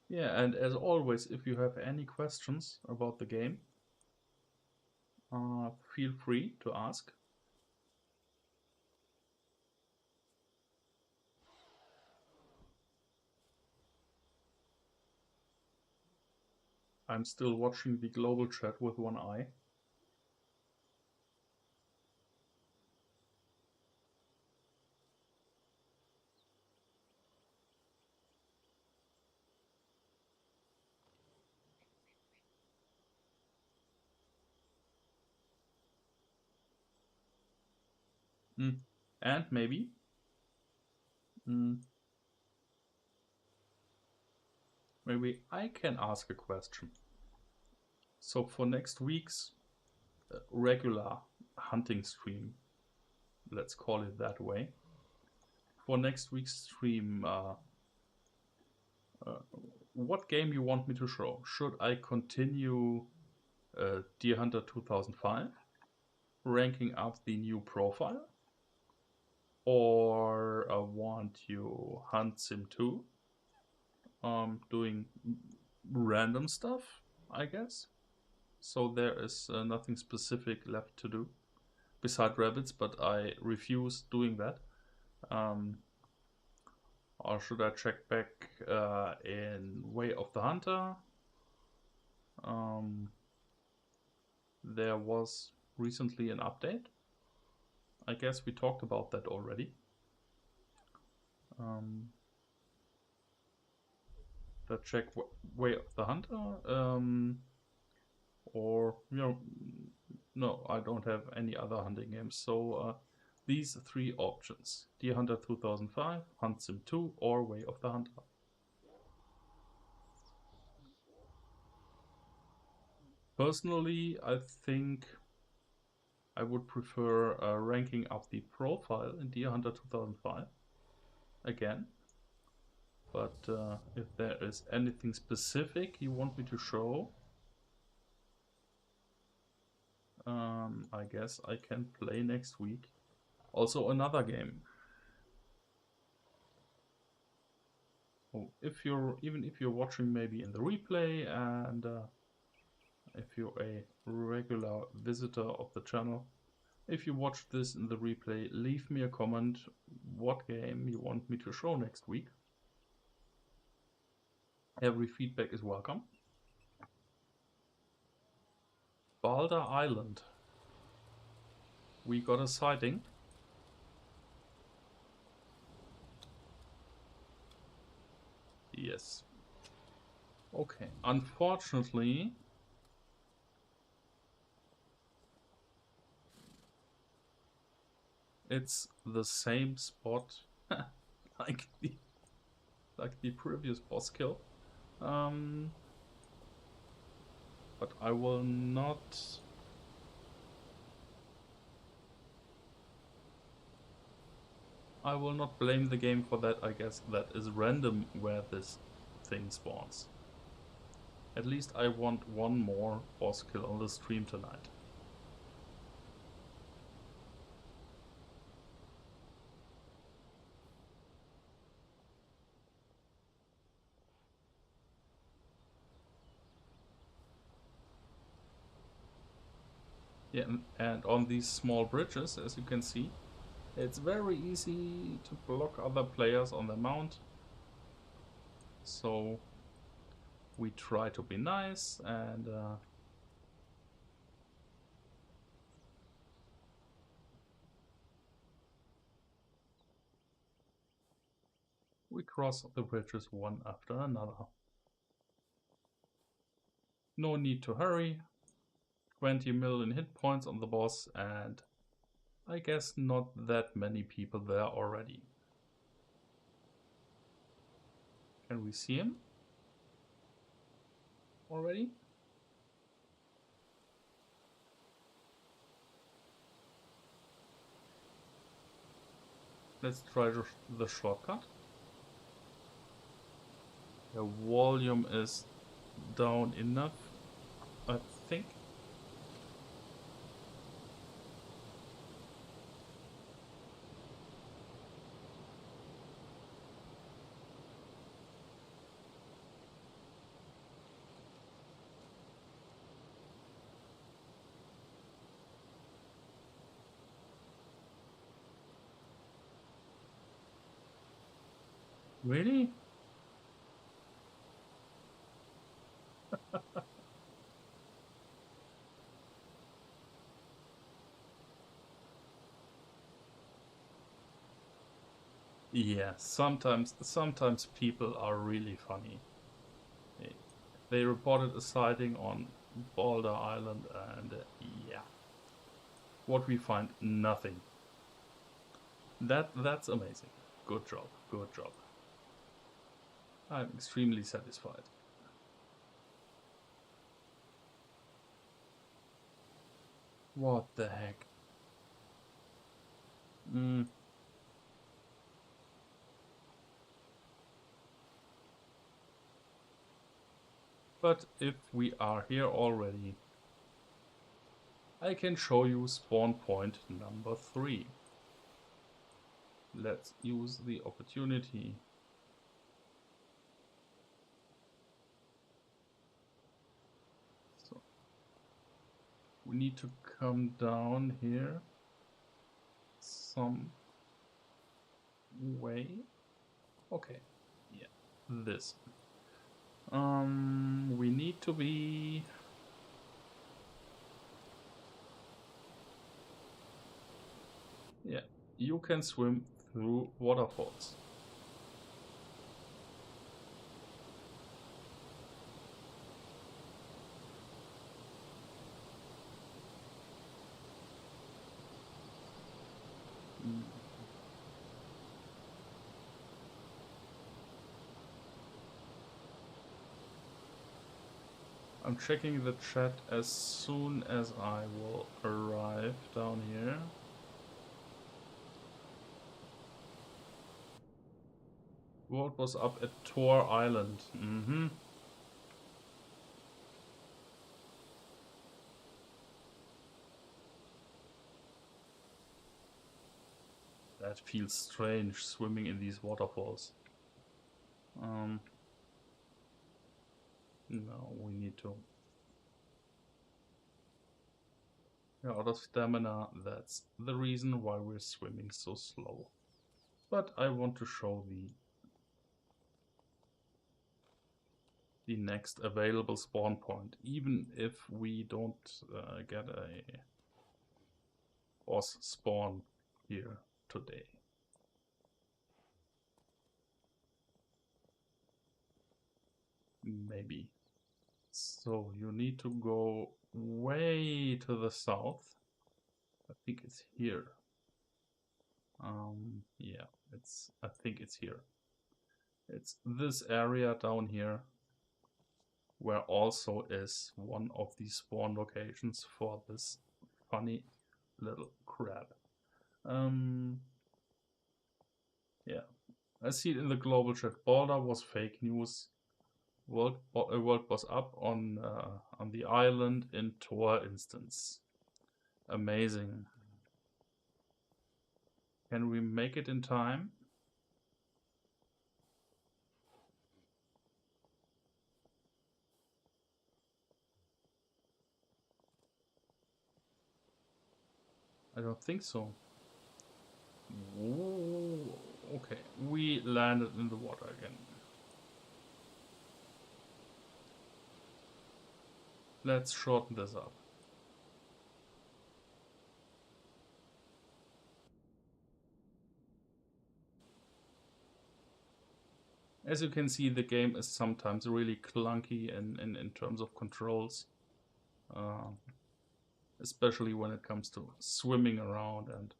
Yeah, and as always, if you have any questions about the game, feel free to ask. I'm still watching the global chat with one eye. And maybe maybe I can ask a question. So for next week's regular hunting stream, let's call it that way. For next week's stream, what game you want me to show? Should I continue Deer Hunter 2005, ranking up the new profile? Or want you Hunt Sim 2, doing random stuff, I guess? So there is nothing specific left to do beside rabbits, but I refuse doing that. Or should I check back in Way of the Hunter? There was recently an update. I guess we talked about that already. Let's check Way of the Hunter. Or, you know, no, I don't have any other hunting games. So these three options: Deer Hunter 2005, Hunt Sim 2, or Way of the Hunter. Personally, I think I would prefer ranking up the profile in Deer Hunter 2005 again. But if there is anything specific you want me to show, I guess I can play next week. Also another game. Oh, even if you're watching maybe in the replay, and if you're a regular visitor of the channel, if you watch this in the replay, leave me a comment what game you want me to show next week. Every feedback is welcome. Balder Island. We got a sighting. Yes. Okay. Unfortunately, it's the same spot like the previous boss kill. But I will not blame the game for that. I guess that is random where this thing spawns. At least I want one more boss kill on the stream tonight. Yeah, and on these small bridges, as you can see, it's very easy to block other players on the mount. So we try to be nice, and we cross the bridges one after another. No need to hurry. 20 million hit points on the boss, and I guess not that many people there already. Can we see him already? Let's try the shortcut. The volume is down enough, I think. Really? Yeah, sometimes people are really funny. They reported a sighting on Balder Island, and yeah, what we find, nothing. That's amazing. Good job. Good job. I'm extremely satisfied. What the heck? But if we are here already, I can show you spawn point number 3. Let's use the opportunity. So we need to come down here some way. Okay, yeah, this. We need to be... Yeah, you can swim through waterfalls. I'm checking the chat as soon as I will arrive down here. What was up at Tor Island? That feels strange, swimming in these waterfalls. No, we need to... We're out of stamina. That's the reason why we're swimming so slow. But I want to show the next available spawn point, even if we don't get a boss spawn here today. Maybe. So you need to go way to the south. I think it's here. Yeah, I think it's here. It's this area down here, where also is one of the spawn locations for this funny little crab. Yeah, I see it in the global chat. Border was fake news. World was up on the island in Tor instance. Amazing. Can we make it in time? I don't think so. Ooh, okay, we landed in the water again. Let's shorten this up. As you can see, the game is sometimes really clunky in terms of controls. Especially when it comes to swimming around, and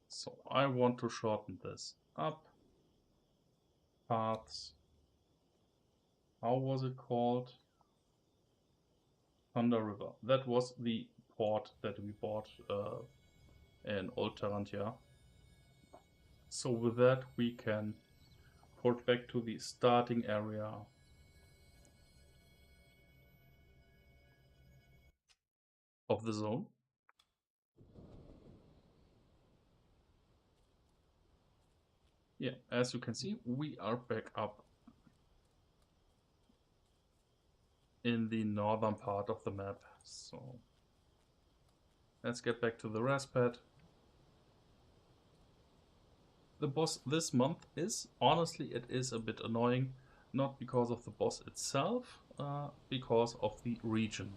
so I want to shorten this up. Paths. How was it called? Thunder River. That was the port that we bought in Old Tarantia. So with that we can port back to the starting area of the zone. Yeah, as you can see, we are back up in the northern part of the map. So let's get back to the rest pad. The boss this month is, honestly, it is a bit annoying. Not because of the boss itself, because of the region.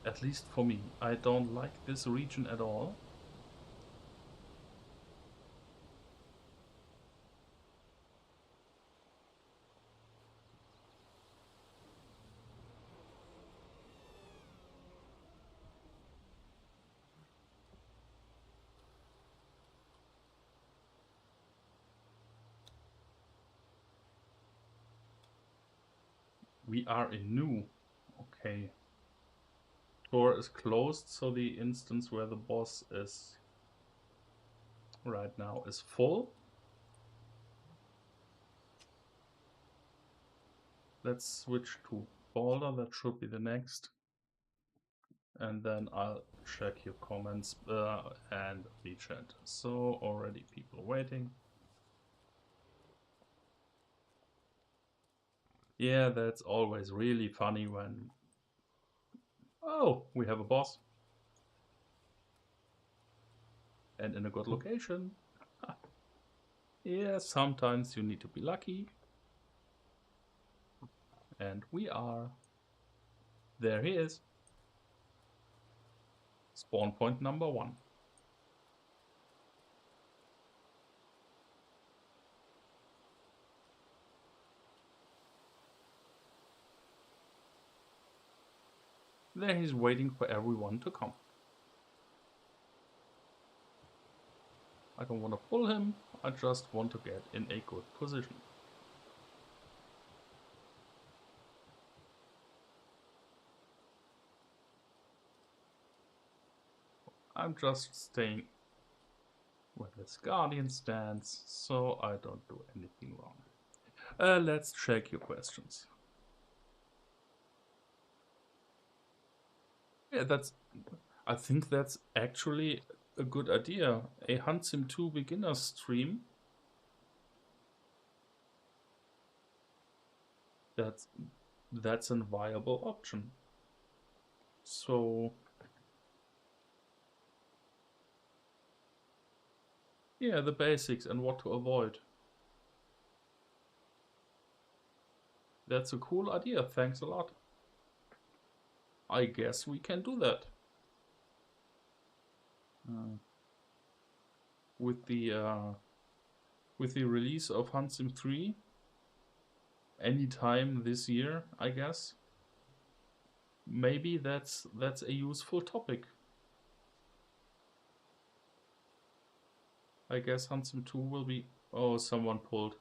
At least for me. I don't like this region at all. We are in new. Okay. Door is closed, so the instance where the boss is right now is full. Let's switch to Boulder, that should be the next. And then I'll check your comments and the chat. So already people waiting. Yeah, that's always really funny when... Oh, we have a boss. And in a good location. Yeah, sometimes you need to be lucky. And we are. There he is. Spawn point number 1. There he's waiting for everyone to come. I don't want to pull him, I just want to get in a good position. I'm just staying where this guardian stands, so I don't do anything wrong. Let's check your questions. Yeah, I think that's actually a good idea. A Hunt Sim 2 beginner stream. That's a viable option. So yeah, the basics and what to avoid. That's a cool idea, thanks a lot. I guess we can do that. With the release of Hunt Sim 3 anytime this year, I guess. Maybe that's a useful topic. I guess Hunt Sim 2 will be... Oh, someone pulled.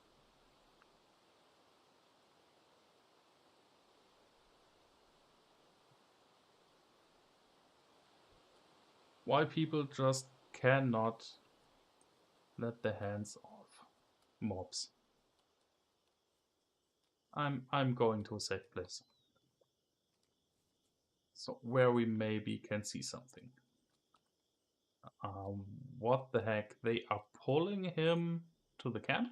Why people just cannot let their hands off mobs. I'm going to a safe place. So where we maybe can see something. What the heck? They are pulling him to the camp?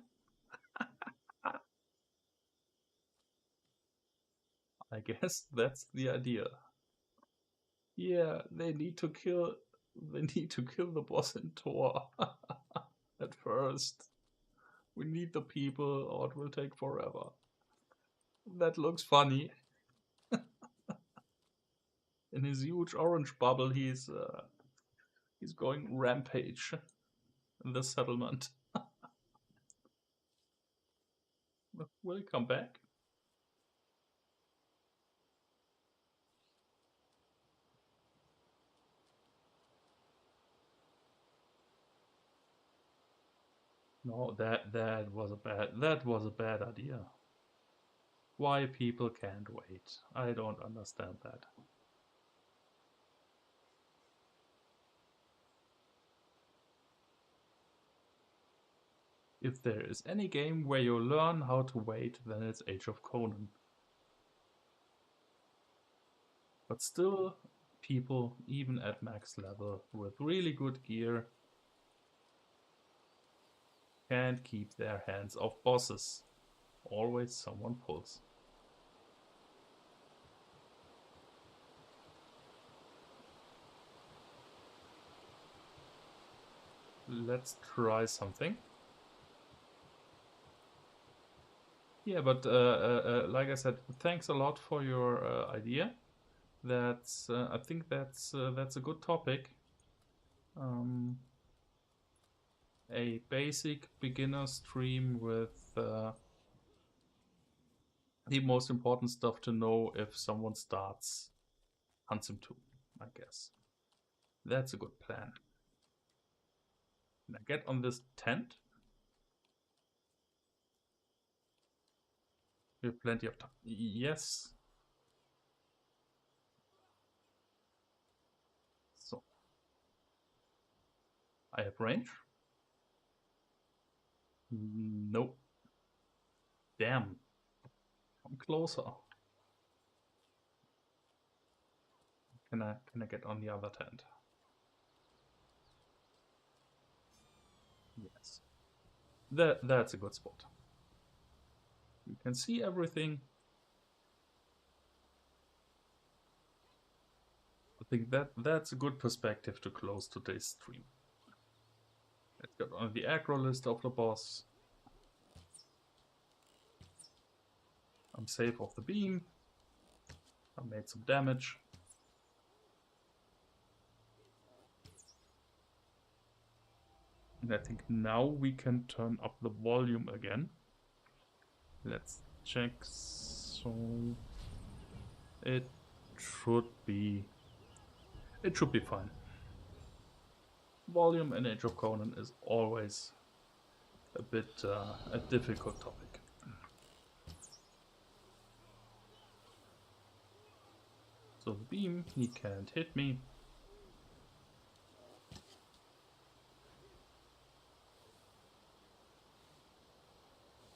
I guess that's the idea. Yeah, they need to kill the boss in Tor at first. We need the people or it will take forever. That looks funny. In his huge orange bubble, he's going rampage in the settlement. Will he come back? No, that was a bad idea. Why people can't wait? I don't understand that. If there is any game where you learn how to wait, then it's Age of Conan. But still, people, even at max level, with really good gear, can't keep their hands off bosses. Always someone pulls. Let's try something. Yeah, but like I said, thanks a lot for your idea. That's I think that's a good topic. A basic beginner stream with the most important stuff to know if someone starts Hunt Sim 2, I guess. That's a good plan. Now get on this tent. We have plenty of time. Yes. So I have range. Nope. Damn. Come closer. Can I get on the other tent? Yes. That's a good spot. You can see everything. I think that's a good perspective to close today's stream. Let's get on the aggro list of the boss. I'm safe off the beam. I made some damage. And I think now we can turn up the volume again. Let's check. So it should be fine. Volume in Age of Conan is always a bit a difficult topic. So the beam, he can't hit me.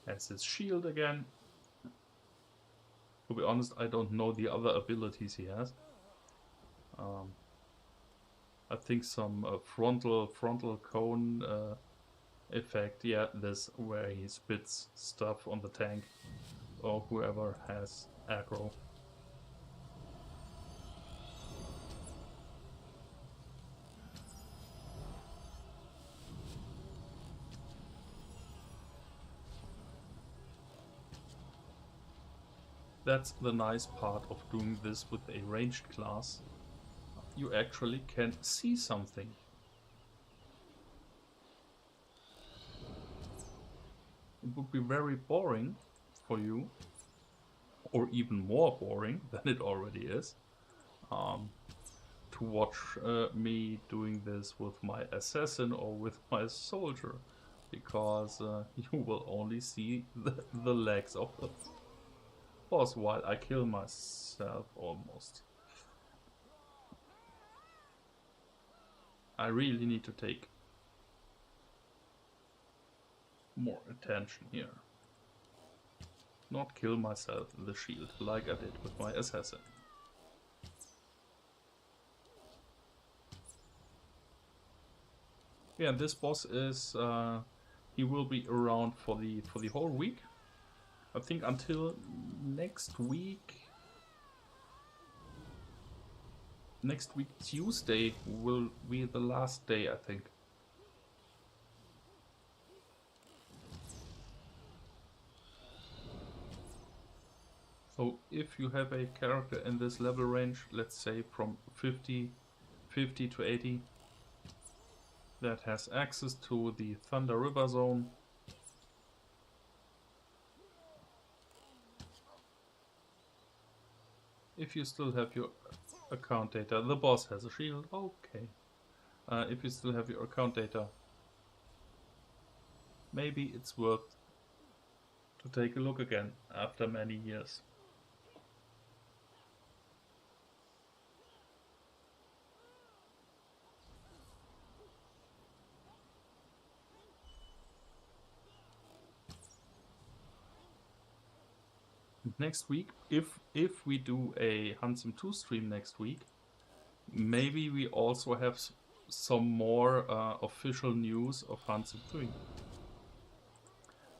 Has his shield again. To be honest, I don't know the other abilities he has. I think some frontal cone effect. Yeah, this where he spits stuff on the tank or whoever has aggro. That's the nice part of doing this with a ranged class. You actually can see something. It would be very boring for you, or even more boring than it already is, to watch me doing this with my assassin or with my soldier, because you will only see the legs of the boss while I kill myself almost. I really need to take more attention here. Not kill myself in the shield like I did with my assassin. Yeah, this boss is he will be around for the whole week. I think until next week. Next week Tuesday will be the last day, I think. So if you have a character in this level range, let's say from 50 to 80, that has access to the Thunder River zone, if you still have your account data, the boss has a shield, okay. If you still have your account data, maybe it's worth to take a look again after many years. Next week, if we do a Handsome 2 stream next week, maybe we also have some more official news of Handsome 3.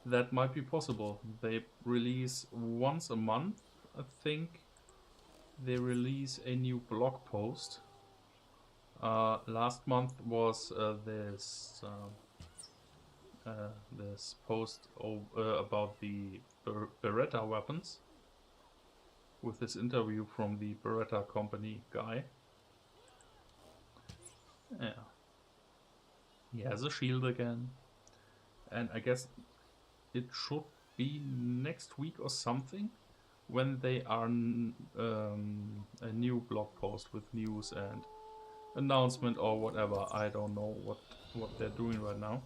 That might be possible. They release once a month, I think. They release a new blog post. Last month was this post about the Beretta weapons, with this interview from the Beretta company guy. Yeah, he has a shield again, and I guess it should be next week or something when they are a new blog post with news and announcement or whatever. I don't know what they're doing right now.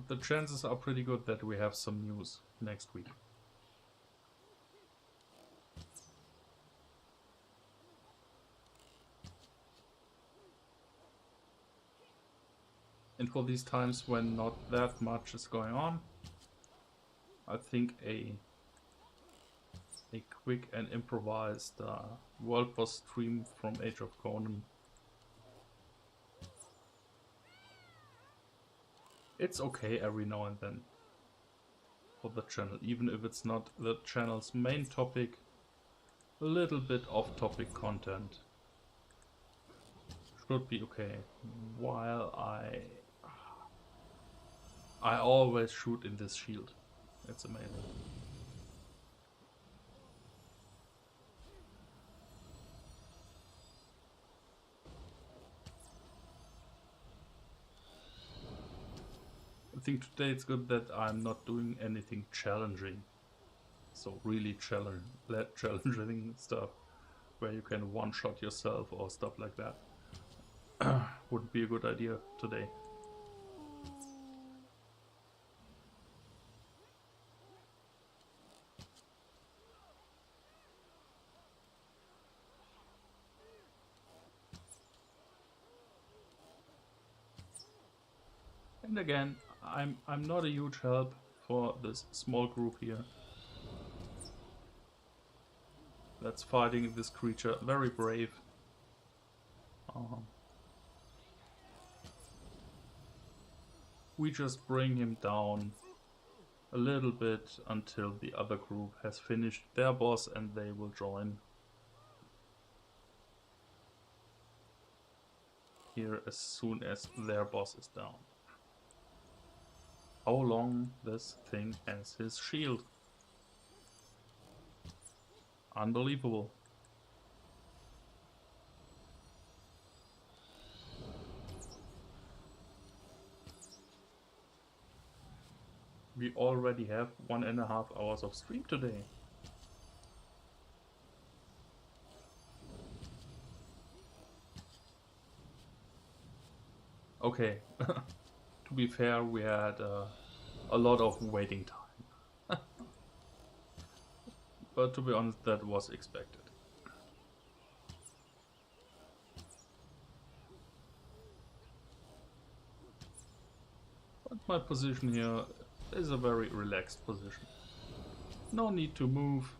But the chances are pretty good that we have some news next week. And for these times when not that much is going on, I think a quick and improvised world boss stream from Age of Conan. It's okay every now and then for the channel, even if it's not the channel's main topic. A little bit off-topic content should be okay, while I always shoot in this shield. It's amazing. I think today it's good that I'm not doing anything challenging. So really challenging stuff where you can one-shot yourself or stuff like that. Wouldn't be a good idea today. And again, I'm not a huge help for this small group here that's fighting this creature. Very brave. We just bring him down a little bit until the other group has finished their boss and they will join here as soon as their boss is down. How long this thing has his shield? Unbelievable. We already have 1.5 hours of stream today. Okay, to be fair, we had a lot of waiting time. But to be honest, that was expected. But my position here is a very relaxed position. No need to move.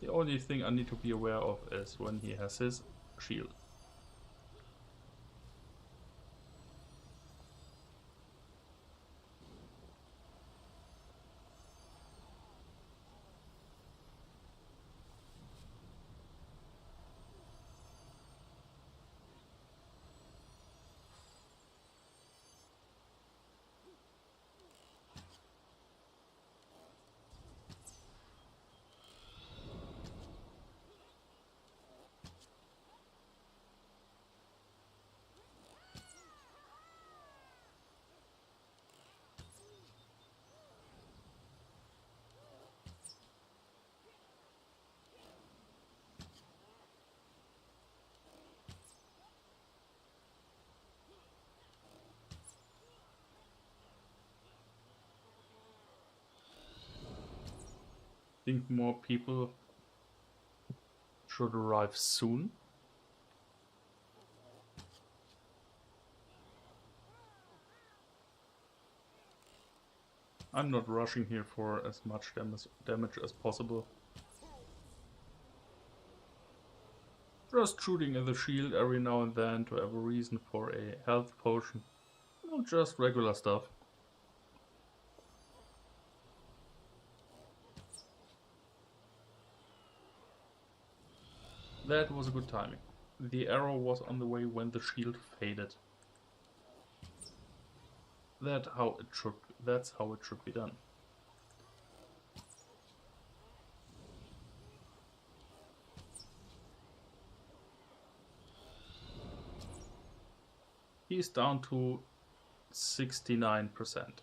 The only thing I need to be aware of is when he has his shield. Think more people should arrive soon. I'm not rushing here for as much damage as possible. Just shooting at the shield every now and then to have a reason for a health potion. Not just regular stuff. That was a good timing. The arrow was on the way when the shield faded. That's how it should be done. He's down to 69%.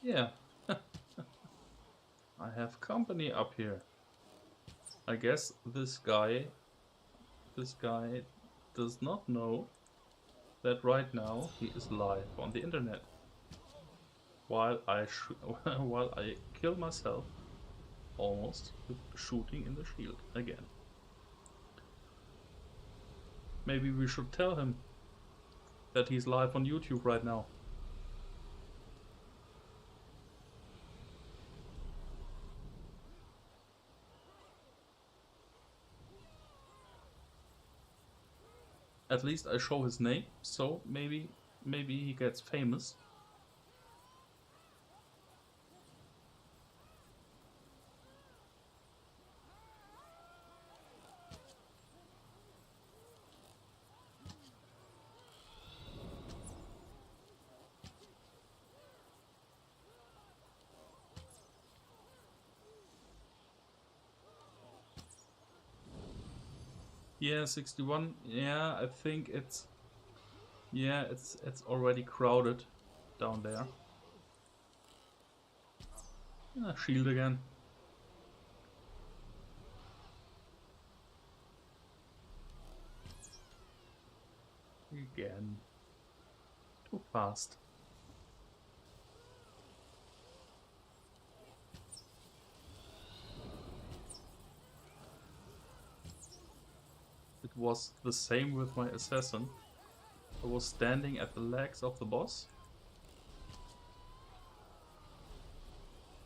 Yeah. I have company up here. I guess this guy does not know that right now he is live on the internet while I while I kill myself almost with shooting in the shield again. Maybe we should tell him that he's live on YouTube right now. At least I show his name, so maybe he gets famous. Yeah, 61. Yeah, I think it's already crowded down there. Shield again. Again. Too fast. It was the same with my assassin. I was standing at the legs of the boss,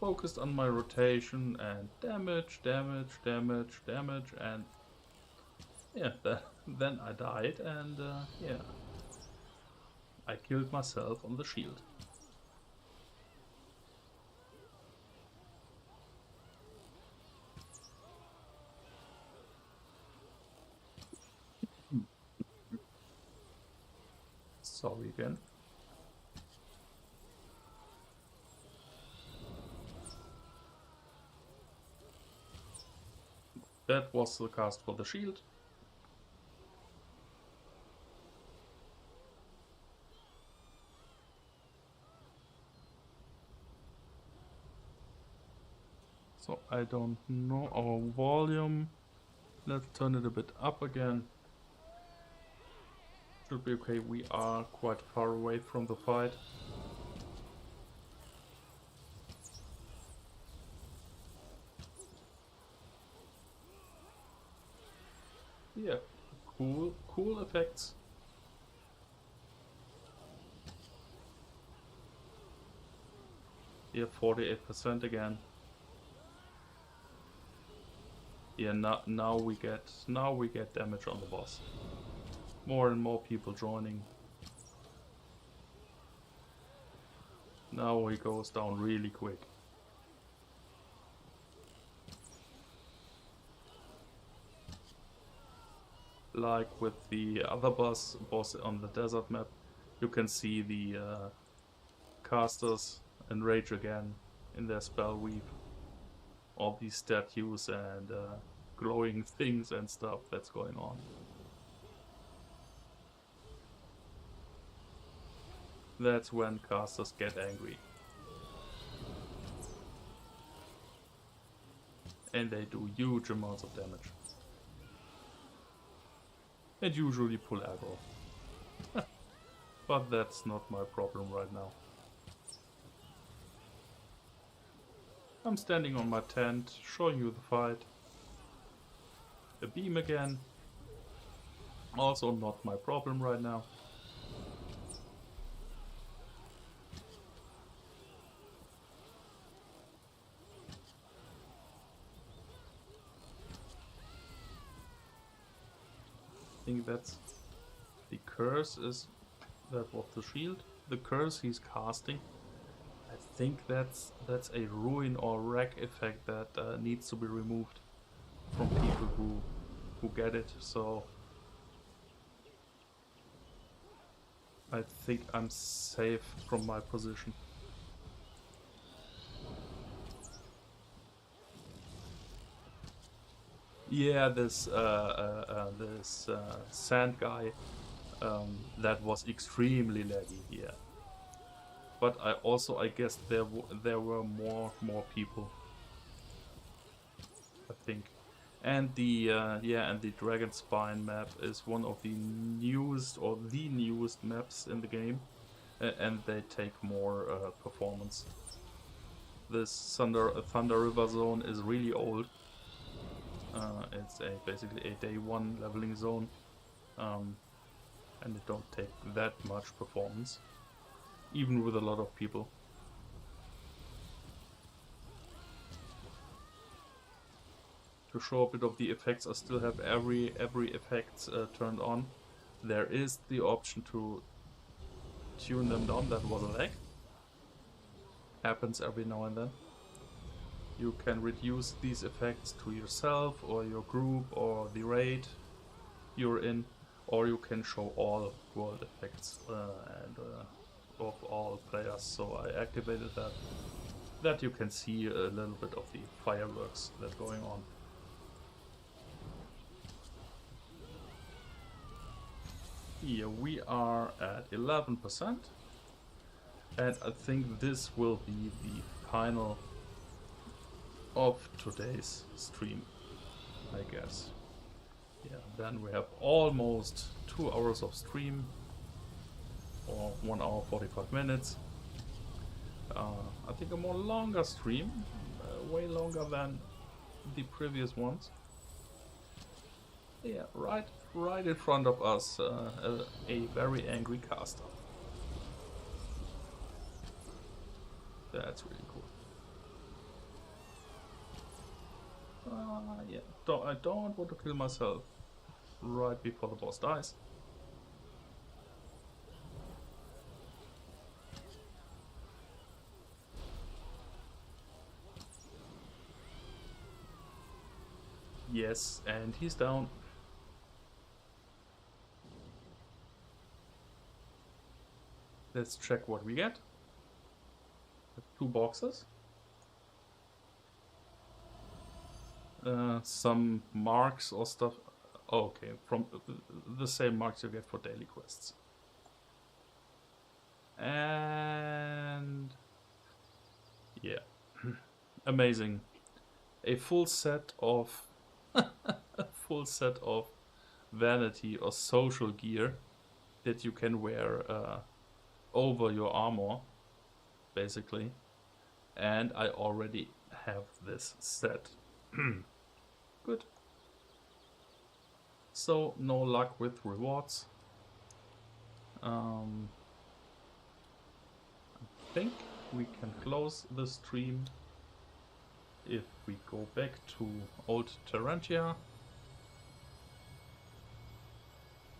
focused on my rotation and damage, and yeah, then I died and yeah, I killed myself on the shield. Sorry again. That was the cast for the shield. So I don't know our volume. Let's turn it a bit up again. Should be okay, we are quite far away from the fight. Yeah, cool effects. Yeah, 48% again. Yeah, now we get damage on the boss. More and more people joining. Now he goes down really quick. Like with the other boss on the desert map, you can see the casters enrage again in their spell weave. All these statues and glowing things and stuff that's going on. That's when casters get angry. And they do huge amounts of damage. And usually pull aggro. But that's not my problem right now. I'm standing on my tent, showing you the fight. A beam again. Also not my problem right now. I think that's the curse is that was the shield. The curse he's casting. I think that's a ruin or wreck effect that needs to be removed from people who get it. So I think I'm safe from my position. Yeah, this sand guy that was extremely laggy. Yeah, but I guess there were more people. I think And the and the Dragon Spine map is one of the newest or the newest maps in the game, and they take more performance. This Thunder River zone is really old. It's basically a day one leveling zone, and it don't take that much performance, even with a lot of people. To show a bit of the effects, I still have every effect turned on. There is the option to tune them down. That was a lag. Happens every now and then. You can reduce these effects to yourself or your group or the raid you're in, or you can show all world effects and of all players. So I activated that you can see a little bit of the fireworks that's going on. Here we are at 11%, and I think this will be the final of today's stream, I guess. Yeah, then we have almost 2 hours of stream, or 1 hour 45 minutes. I think a more longer stream, way longer than the previous ones. Yeah, right in front of us, a very angry caster. That's really cool. Yeah, I don't want to kill myself right before the boss dies. Yes, and he's down. Let's check what we get. 2 boxes. Some marks or stuff. Oh, okay, from the same marks you get for daily quests. And yeah, amazing. A full set of vanity or social gear that you can wear over your armor, basically. And I already have this set. Good. So no luck with rewards. I think we can close the stream if we go back to Old Terrantia,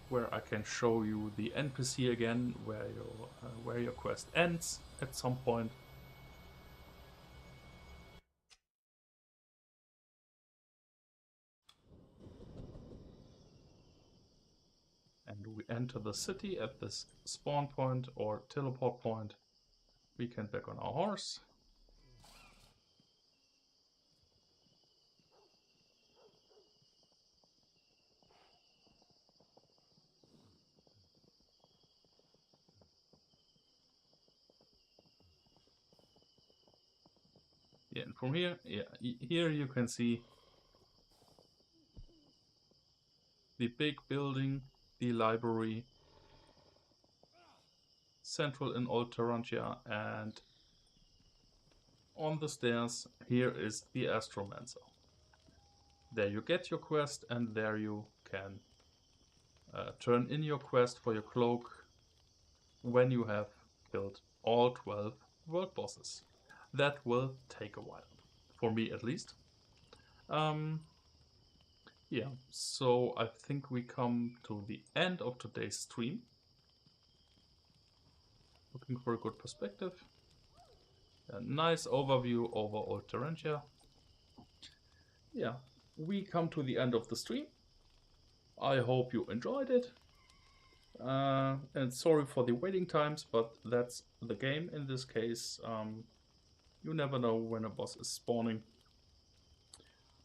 where I can show you the NPC again, where your quest ends at some point. And we enter the city at this spawn point or teleport point. We can back on our horse. Yeah, and from here, here you can see the big building, the library, central in Old Terrantia, and on the stairs here is the Astromancer. There you get your quest, and there you can turn in your quest for your cloak when you have killed all 12 world bosses. That will take a while, for me at least. Yeah, so I think we come to the end of today's stream. Looking for a good perspective. A nice overview over Old Terrantia. Yeah, we come to the end of the stream. I hope you enjoyed it. And sorry for the waiting times, but that's the game in this case. You never know when a boss is spawning.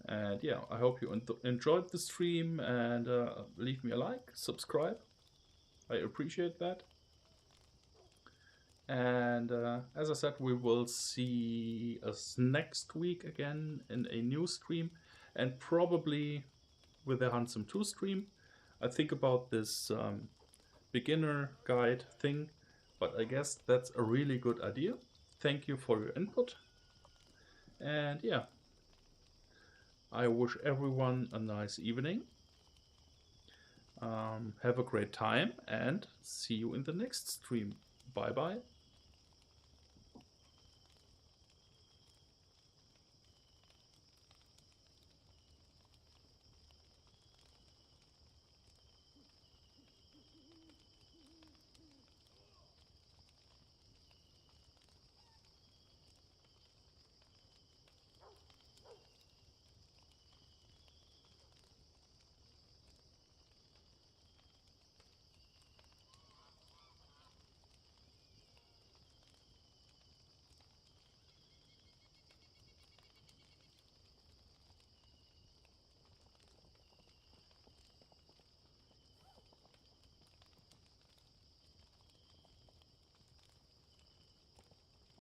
And yeah, I hope you enjoyed the stream, and leave me a like, subscribe. I appreciate that. And as I said, we will see us next week again in a new stream. and probably with the Handsome 2 stream, I think about this beginner guide thing, but I guess that's a really good idea. Thank you for your input. And yeah, I wish everyone a nice evening. Have a great time and see you in the next stream. Bye bye.